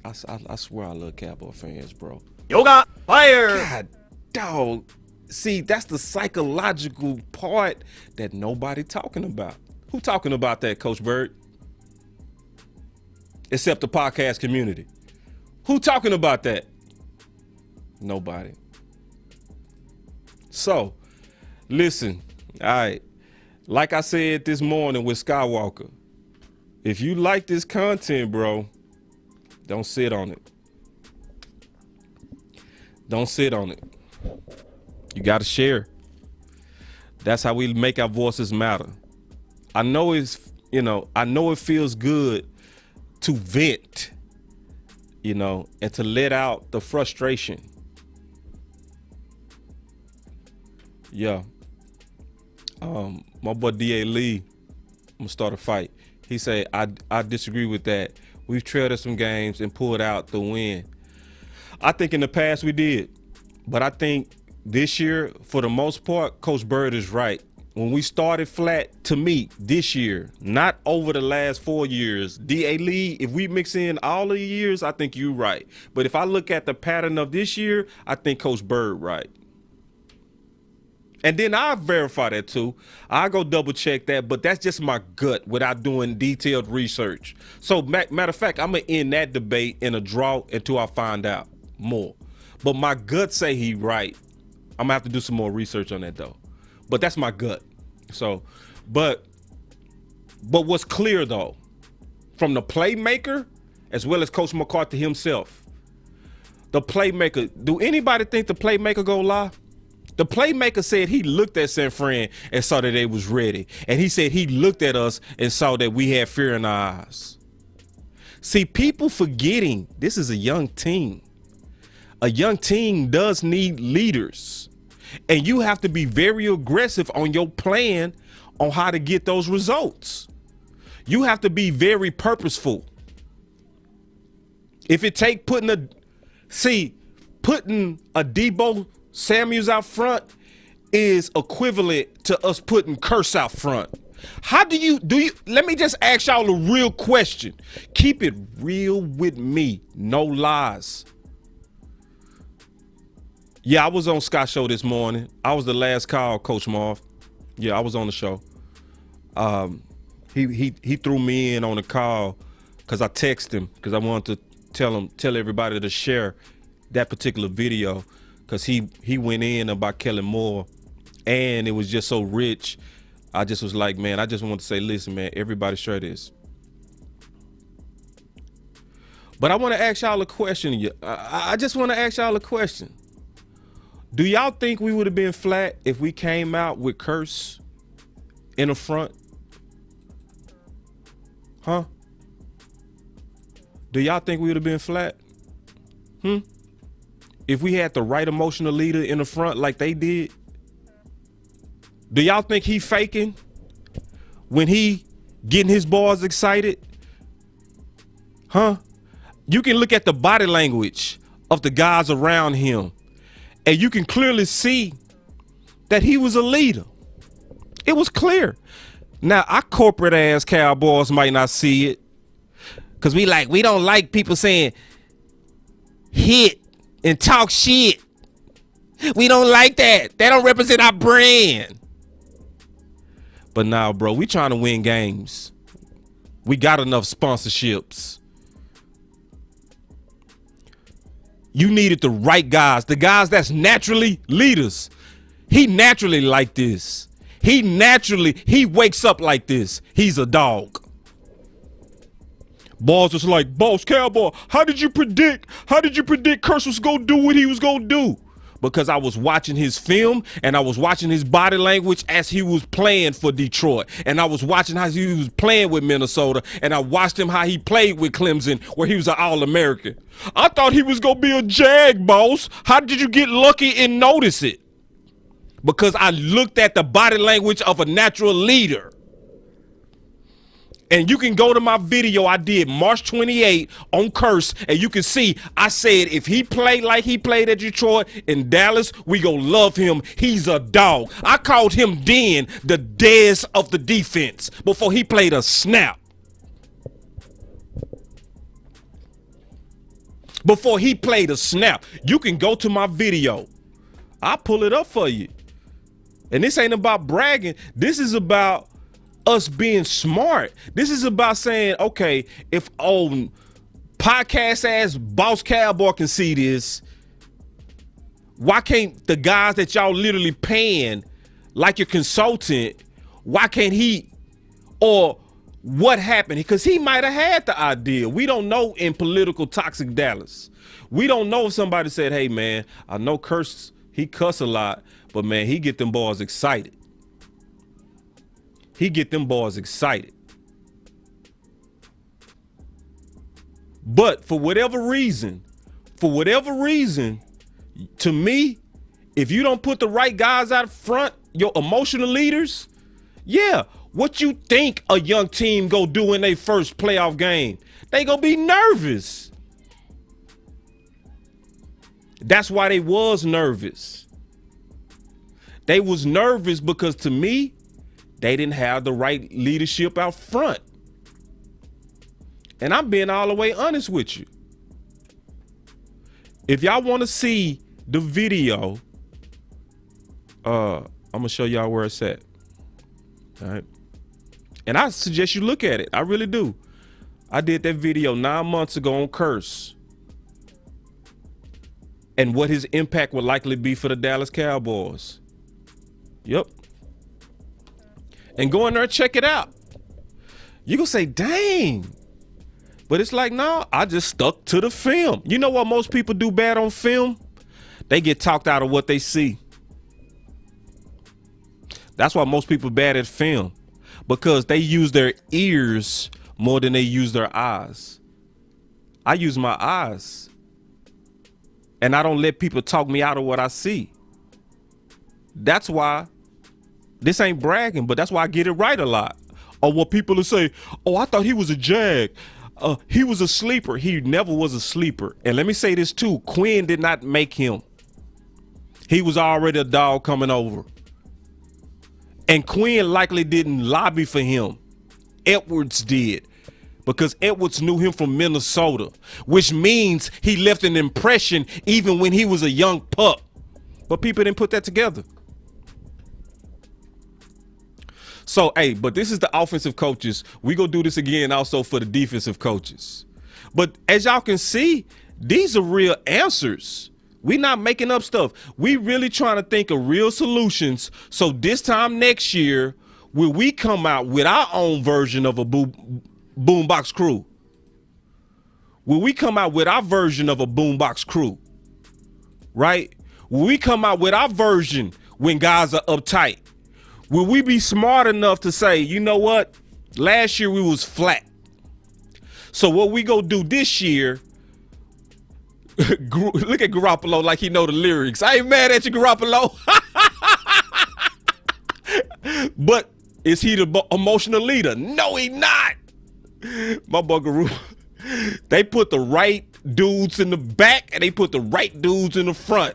I swear I love Cowboy fans, bro. Yoga, fire. God, dog. See, that's the psychological part that nobody talking about. Who talking about that, Coach Bird? Except the podcast community. Who talking about that? Nobody. So, listen, all right. Like I said this morning with Skywalker, if you like this content, bro, don't sit on it. Don't sit on it. You got to share. That's how we make our voices matter. I know it feels good to vent, and to let out the frustration. Yeah. My boy D.A. Lee, I'm gonna start a fight. He said, I disagree with that. We've trailed at some games and pulled out the win. I think in the past we did, but I think this year, for the most part, Coach Bird is right. When we started flat, to me, this year, not over the last 4 years, D.A. Lee, if we mix in all of the years, I think you're right. But if I look at the pattern of this year, I think Coach Bird right. And then I'll verify that too. I'll go double check that, but that's just my gut without doing detailed research. So matter of fact, I'm going to end that debate in a draw until I find out more. But my gut say he right. I'm going to have to do some more research on that though. But that's my gut. So, but what's clear though, from the playmaker as well as Coach McCarthy himself, the playmaker, do anybody think the playmaker gonna lie? The playmaker said he looked at San Fran and saw that they was ready. And he said he looked at us and saw that we had fear in our eyes. See, people forgetting this is a young team. A young team does need leaders. And you have to be very aggressive on your plan on how to get those results. You have to be very purposeful. If it take putting a Debo Samuels out front is equivalent to us putting Curse out front. How do you let me just ask y'all a real question. Keep it real with me. No lies. Yeah, I was on Scott's show this morning. I was the last call, Coach Marv. Yeah, I was on the show. He threw me in on the call because I texted him because I wanted to tell everybody to share that particular video because he went in about Kellen Moore and it was just so rich. I just was like, man, I just want to say, listen, man, everybody share this. But I want to ask y'all a question. I just want to ask y'all a question. Do y'all think we would have been flat if we came out with Curse in the front? Huh? Do y'all think we would have been flat? If we had the right emotional leader in the front like they did? Do y'all think he faking when he getting his boys excited? Huh? You can look at the body language of the guys around him and you can clearly see that he was a leader. It was clear. Now, our corporate ass Cowboys might not see it because we don't like people saying hit and talk shit. We don't like that. They don't represent our brand. But now, bro, we trying to win games. We got enough sponsorships. You needed the right guys, the guys that's naturally leaders. He naturally like this. He wakes up like this. He's a dog. Boss was like, Boss Cowboy, how did you predict Curse was gonna do what he was gonna do? Because I was watching his film and I was watching his body language as he was playing for Detroit. And I was watching how he was playing with Minnesota. And I watched him how he played with Clemson where he was an All-American. I thought he was going to be a Jag, boss. How did you get lucky and notice it? Because I looked at the body language of a natural leader. And you can go to my video I did March 28 on Curse, and you can see I said if he played like he played at Detroit in Dallas, we gonna love him. He's a dog. I called him then the Dez of the defense before he played a snap. Before he played a snap. You can go to my video. I'll pull it up for you. And this ain't about bragging. This is about us being smart. This is about saying, okay, if podcast ass Boss Cowboy can see this, why can't the guys that y'all literally paying like your consultant, why can't he, or what happened? Because he might have had the idea. We don't know in political toxic Dallas. We don't know if somebody said, hey man, I know Curse, he cuss a lot, but man, he get them boys excited. He get them boys excited. But for whatever reason, to me, if you don't put the right guys out front, your emotional leaders, yeah, what you think a young team go do in their first playoff game? They gonna be nervous. That's why they was nervous. They was nervous because to me, they didn't have the right leadership out front. And I'm being all the way honest with you. If y'all want to see the video, I'm going to show y'all where it's at. All right. And I suggest you look at it. I really do. I did that video 9 months ago on Curse and what his impact would likely be for the Dallas Cowboys. Yep. And go in there and check it out. You gonna say, dang. But it's like, no, I just stuck to the film. You know what most people do bad on film? They get talked out of what they see. That's why most people bad at film. Because they use their ears more than they use their eyes. I use my eyes. And I don't let people talk me out of what I see. That's why. This ain't bragging, but that's why I get it right a lot. Or what people will say, oh, I thought he was a Jag. He was a sleeper. He never was a sleeper. And let me say this too. Quinn did not make him. He was already a dog coming over. And Quinn likely didn't lobby for him. Edwards did, because Edwards knew him from Minnesota, which means he left an impression even when he was a young pup. But people didn't put that together. So, hey, but this is the offensive coaches. We gonna do this again also for the defensive coaches. But as y'all can see, these are real answers. We not making up stuff. We really trying to think of real solutions. So this time next year, will we come out with our own version of a boombox crew? Will we come out with our version of a boombox crew? Right? Will we come out with our version when guys are uptight? Will we be smart enough to say, you know what? Last year we was flat. So what we gonna do this year? Look at Garoppolo like he know the lyrics. I ain't mad at you, Garoppolo. But is he the emotional leader? No, he not. My boy Garoppolo. They put the right dudes in the back and they put the right dudes in the front.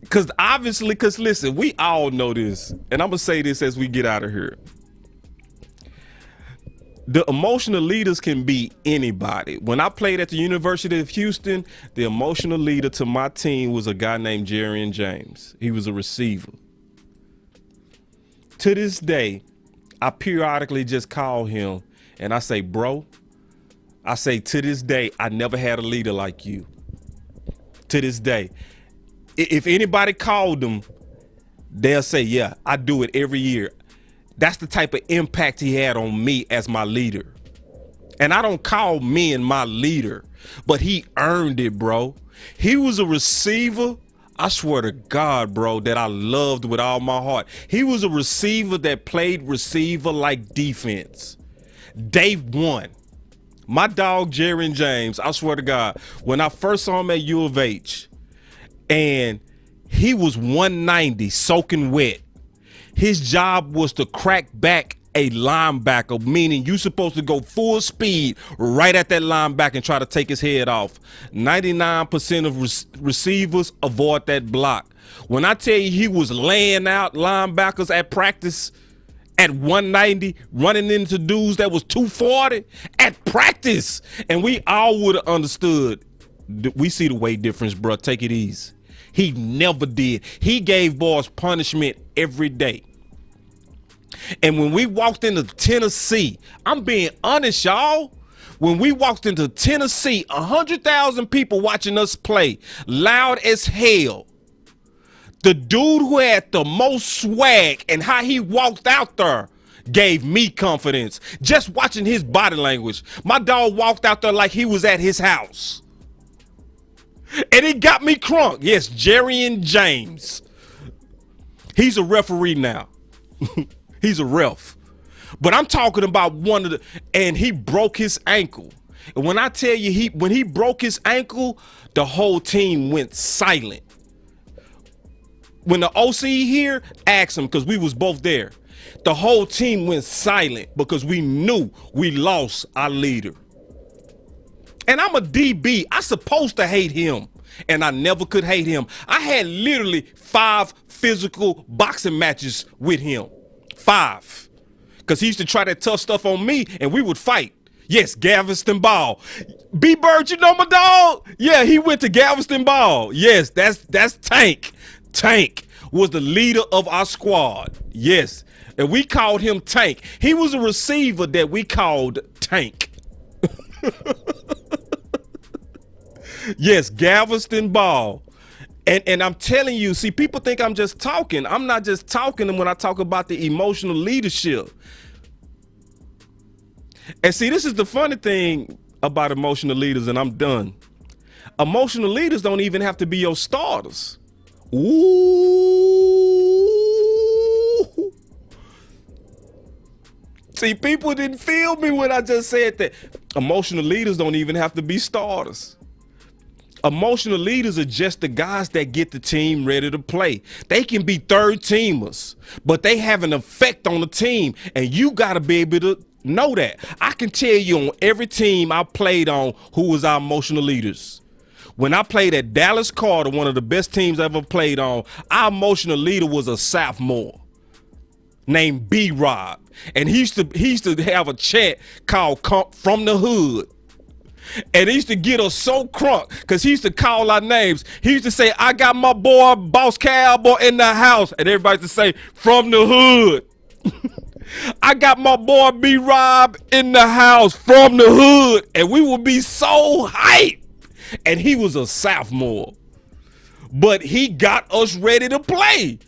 Because listen, we all know this. And I'm going to say this as we get out of here. The emotional leaders can be anybody. When I played at the University of Houston, the emotional leader to my team was a guy named Jarian James. He was a receiver. To this day, I periodically just call him and I say, bro, I say, to this day, I never had a leader like you. To this day. If anybody called him, they'll say, yeah, I do it every year. That's the type of impact he had on me as my leader. And I don't call men my leader, but he earned it, bro. He was a receiver, I swear to God, bro, that I loved with all my heart. He was a receiver that played receiver like defense. Day one. My dog, Jarian James, I swear to God, when I first saw him at U of H, and he was 190, soaking wet. His job was to crack back a linebacker, meaning you supposed to go full speed right at that linebacker and try to take his head off. 99% of receivers avoid that block. When I tell you he was laying out linebackers at practice at 190, running into dudes that was 240 at practice, and we all would have understood. We see the weight difference, bro. Take it easy. He never did. He gave boys punishment every day. And when we walked into Tennessee, I'm being honest, y'all. When we walked into Tennessee, 100,000 people watching us play, loud as hell. The dude who had the most swag and how he walked out there gave me confidence. Just watching his body language. My dog walked out there like he was at his house. And it got me crunk. Yes, Jarian James. He's a referee now. He's a ref. But I'm talking about and he broke his ankle. And when I tell you, when he broke his ankle, the whole team went silent. When the OC here, asked him, because we was both there. The whole team went silent because we knew we lost our leader. And I'm a DB. I supposed to hate him, and I never could hate him. I had literally 5 physical boxing matches with him. 5. Because he used to try that tough stuff on me, and we would fight. Yes, Galveston Ball. B-Bird, you know my dog? Yeah, he went to Galveston Ball. Yes, that's Tank. Tank was the leader of our squad. Yes, and we called him Tank. He was a receiver that we called Tank. Yes, Galveston Ball. And I'm telling you, see, people think I'm just talking. I'm not just talking when I talk about the emotional leadership. And see, this is the funny thing about emotional leaders, and I'm done. Emotional leaders don't even have to be your starters. Ooh. See, people didn't feel me when I just said that. Emotional leaders don't even have to be starters. Emotional leaders are just the guys that get the team ready to play. They can be third teamers, but they have an effect on the team, and you got to be able to know that. I can tell you on every team I played on who was our emotional leaders. When I played at Dallas Carter, one of the best teams I ever played on, our emotional leader was a sophomore. named B-Rob. And he used to have a chant called From the Hood. And he used to get us so crunk because he used to call our names. He used to say, I got my boy, Boss Cowboy, in the house. And everybody used to say, From the Hood. I got my boy B-Rob in the house, from the hood. And we would be so hyped. And he was a sophomore. But he got us ready to play.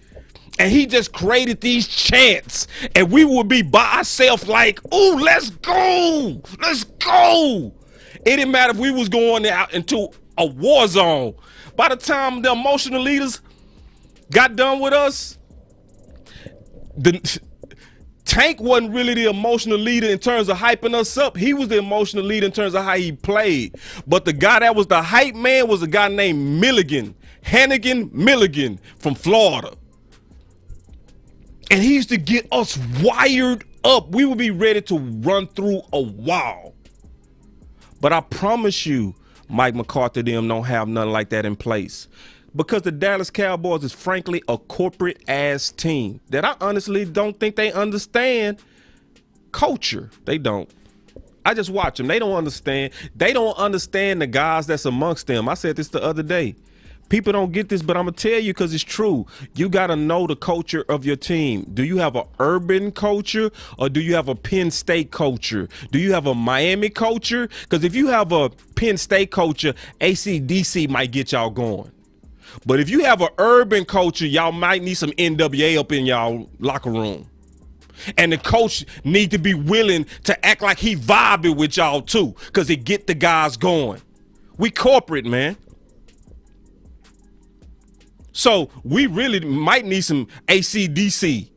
And he just created these chants. And we would be by ourselves like, ooh, let's go. Let's go. It didn't matter if we was going out into a war zone. By the time the emotional leaders got done with us, Tank wasn't really the emotional leader in terms of hyping us up. He was the emotional leader in terms of how he played. But the guy that was the hype man was a guy named Hannigan Milligan from Florida. And he used to get us wired up. We would be ready to run through a wall. But I promise you, Mike McCarthy them don't have nothing like that in place. Because the Dallas Cowboys is frankly a corporate-ass team that I honestly don't think they understand culture. They don't. I just watch them. They don't understand. They don't understand the guys that's amongst them. I said this the other day. People don't get this, but I'm going to tell you because it's true. You got to know the culture of your team. Do you have an Urban culture or do you have a Penn State culture? Do you have a Miami culture? Because if you have a Penn State culture, AC/DC might get y'all going. But if you have an Urban culture, y'all might need some NWA up in y'all locker room. And the coach need to be willing to act like he vibing with y'all too, because it get the guys going. We corporate, man. So we really might need some AC/DC.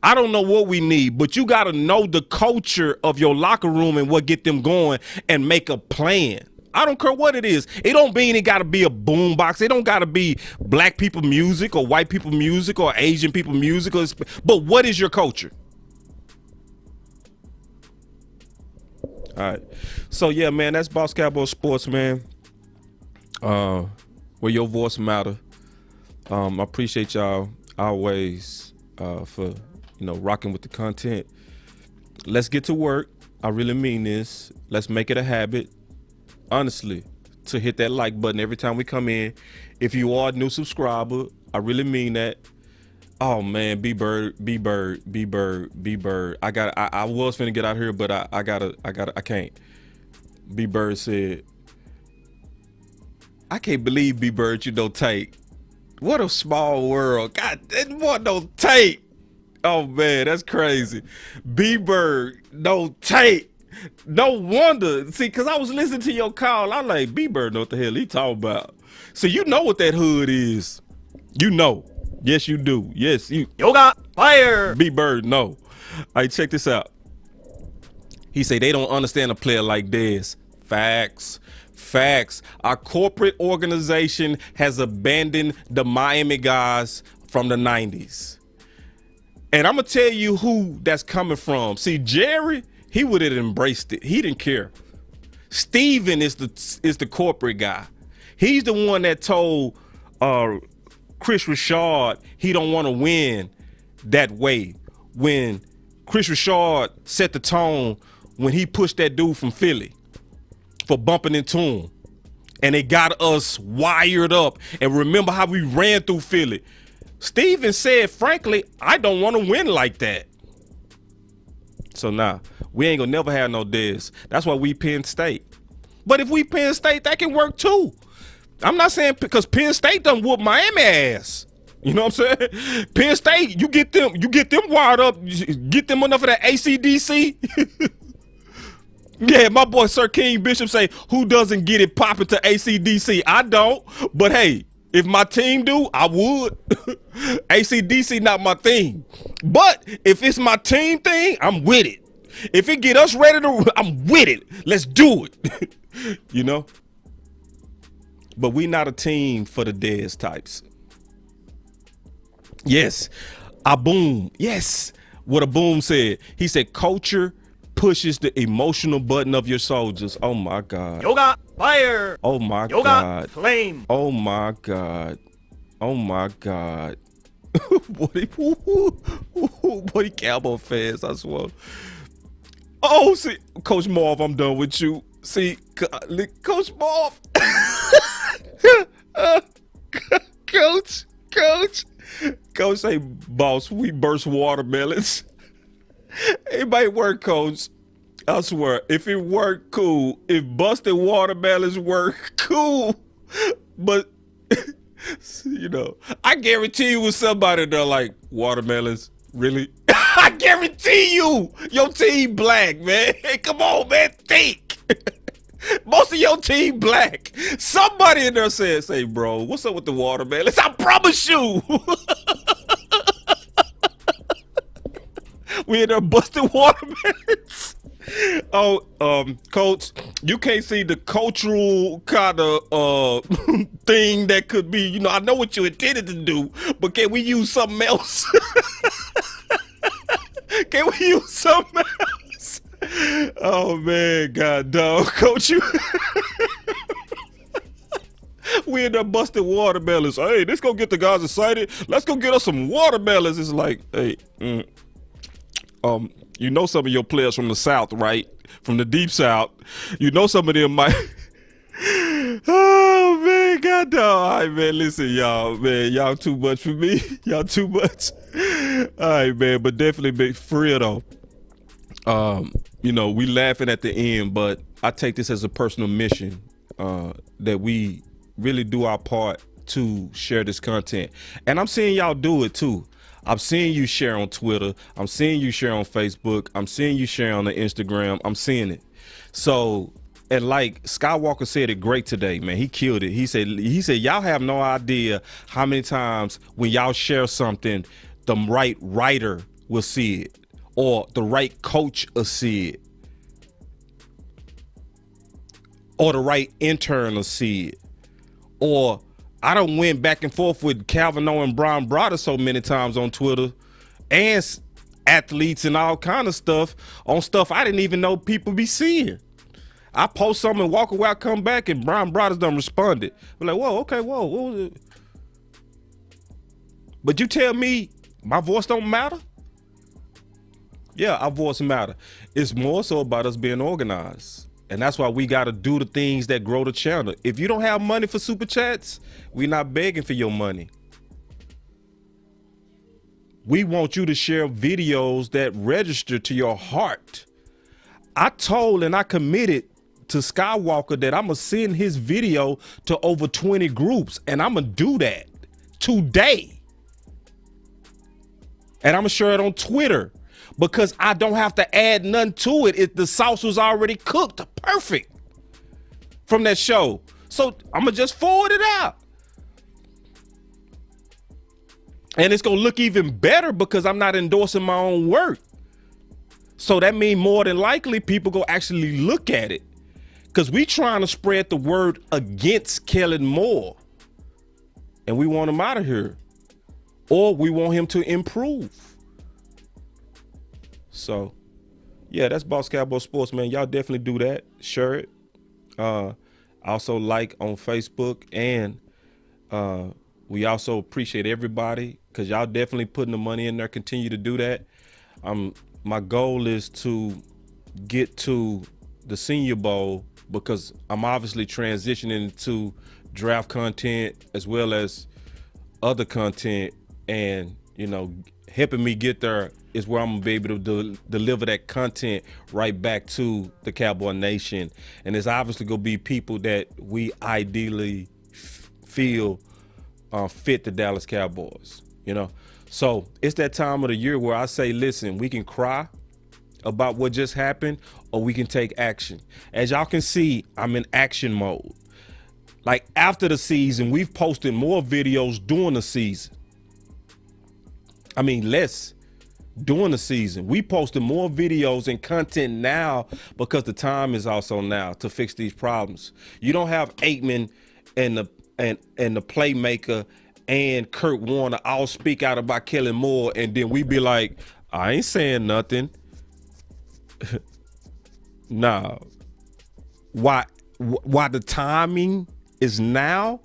I don't know what we need, but you got to know the culture of your locker room and what get them going and make a plan. I don't care what it is. It don't mean it got to be a boombox. It don't got to be black people music or white people music or Asian people music. But what is your culture? All right. So, yeah, man, that's Boss Cowboy Sports, man. Where your voice matter. I appreciate y'all always for, rocking with the content. Let's get to work. I really mean this. Let's make it a habit. Honestly, to hit that like button every time we come in. If you are a new subscriber, I really mean that. Oh man, B-Bird. I was finna get out here, but I can't. B-Bird said, I can't believe B-Bird, you don't take. What a small world. God, that boy don't take. Oh man, that's crazy. B-Bird don't take. No wonder. See, because I was listening to your call. I'm like, B-Bird know what the hell he talking about. So you know what that hood is. You know. Yes, you do. Yes, you. Yoga fire. B-Bird, no. All right, check this out. He say they don't understand a player like Dez. Facts. Our corporate organization has abandoned the Miami guys from the 90s. And I'm going to tell you who that's coming from. See, Jerry, he would have embraced it. He didn't care. Steven is the corporate guy. He's the one that told Chris Richard he don't want to win that way. When Chris Richard set the tone when he pushed that dude from Philly for bumping into him. And it got us wired up. And remember how we ran through Philly. Steven said, frankly, I don't want to win like that. So nah, we ain't gonna never have no Dez. That's why we Penn State. But if we Penn State, that can work too. I'm not saying because Penn State done whoop Miami ass. You know what I'm saying? Penn State, you get them wired up, get them enough of that AC/DC. Yeah, my boy Sir King Bishop say, who doesn't get it popping to AC/DC? I don't, but hey, if my team do, I would. AC/DC not my thing. But if it's my team thing, I'm with it. If it get us ready to, I'm with it. Let's do it. You know? But we not a team for the Dez types. Yes, a boom. Yes, what a boom said. He said culture pushes the emotional button of your soldiers. Oh my God. Yoga fire. Oh my Yoga God. flame. Oh my God. Oh my God. Boy, Cowboy fans, I swear. Oh, see, Coach Marv, I'm done with you. See, Coach Marv. Coach say, boss, we burst watermelons. It might work, Coach. I swear, if it worked, cool. If busted watermelons work, cool. But, you know, I guarantee you with somebody there like, watermelons, really? I guarantee you, your team black, man. Hey, come on, man, think. Most of your team black. Somebody in there says, "Hey, bro, what's up with the watermelons?" I promise you. We in there busting watermelons. Oh, Coach, you can't see the cultural kind of thing that could be. You know, I know what you intended to do, but can we use something else? Can we use something else? Oh man, God dog, Coach, you. We end up busting watermelons. Hey, this gonna get the guys excited. Let's go get us some watermelons. It's like, hey, you know some of your players from the South, right? From the deep South. You know some of them might. Oh man, God dog. All right, man. Listen, y'all, man, y'all too much for me. Y'all too much. All right, man, but definitely big for real though. You know, we laughing at the end, but I take this as a personal mission that we really do our part to share this content. And I'm seeing y'all do it too. I'm seeing you share on Twitter. I'm seeing you share on Facebook. I'm seeing you share on the Instagram. I'm seeing it. So, and like Skywalker said it great today, man. He killed it. He said, y'all have no idea how many times when y'all share something, the right writer will see it or the right coach will see it or the right intern will see it. Or I done went back and forth with Calvin O and Brian Broder so many times on Twitter and athletes and all kind of stuff on stuff I didn't even know people be seeing. I post something and walk away, I come back and Brian Broder's done responded. I'm like, whoa, okay, whoa, what was it? But you tell me my voice don't matter? Yeah, our voice matter. It's more so about us being organized. And that's why we got to do the things that grow the channel. If you don't have money for super chats, we're not begging for your money. We want you to share videos that register to your heart. I told and I committed to Skywalker that I'm going to send his video to over 20 groups. And I'm going to do that today. And I'm going to share it on Twitter. Because I don't have to add nothing to it. The sauce was already cooked perfect from that show. So I'm going to just forward it out. And it's going to look even better because I'm not endorsing my own work. So that means more than likely people go actually look at it. Because we trying to spread the word against Kellen Moore. And we want him out of here. Or we want him to improve. So, yeah, that's Boss Cowboy Sports, man. Y'all definitely do that. Share it. Also like on Facebook. And we also appreciate everybody because y'all definitely putting the money in there. Continue to do that. My goal is to get to the Senior Bowl because I'm obviously transitioning to draft content as well as other content. And, you know, helping me get there is where I'm gonna be able to deliver that content right back to the Cowboy Nation. And it's obviously gonna be people that we ideally feel fit the Dallas Cowboys, you know? So it's that time of the year where I say, listen, we can cry about what just happened or we can take action. As y'all can see, I'm in action mode. Like after the season, we've posted more videos during the season. I mean, less during the season. We posted more videos and content now because the time is also now to fix these problems. You don't have Aikman and the playmaker and Kurt Warner all speak out about Kellen Moore, and then we be like, I ain't saying nothing. Nah. Why the timing is now?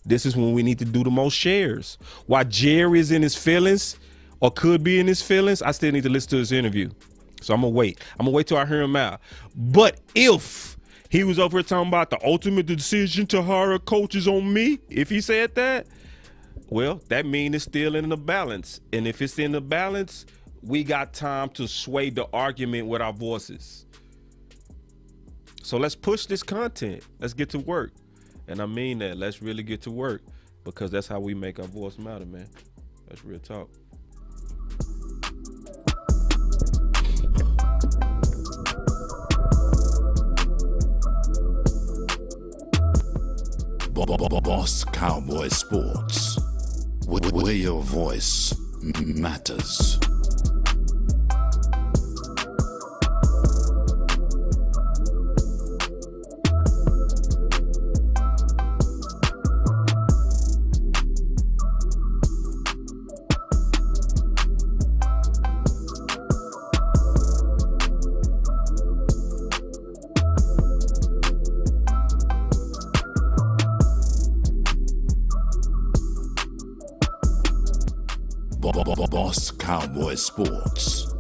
This is when we need to do the most shares. Why Jerry is in his feelings, or could be in his feelings, I still need to listen to his interview. So I'm going to wait. I'm going to wait till I hear him out. But if he was over here talking about the ultimate decision to hire a coach is on me, if he said that, well, that means it's still in the balance. And if it's in the balance, we got time to sway the argument with our voices. So let's push this content. Let's get to work. And I mean that. Let's really get to work, because that's how we make our voice matter, man. That's real talk. Boss Cowboy Sports, where your voice matters. Boss Cowboy Sports.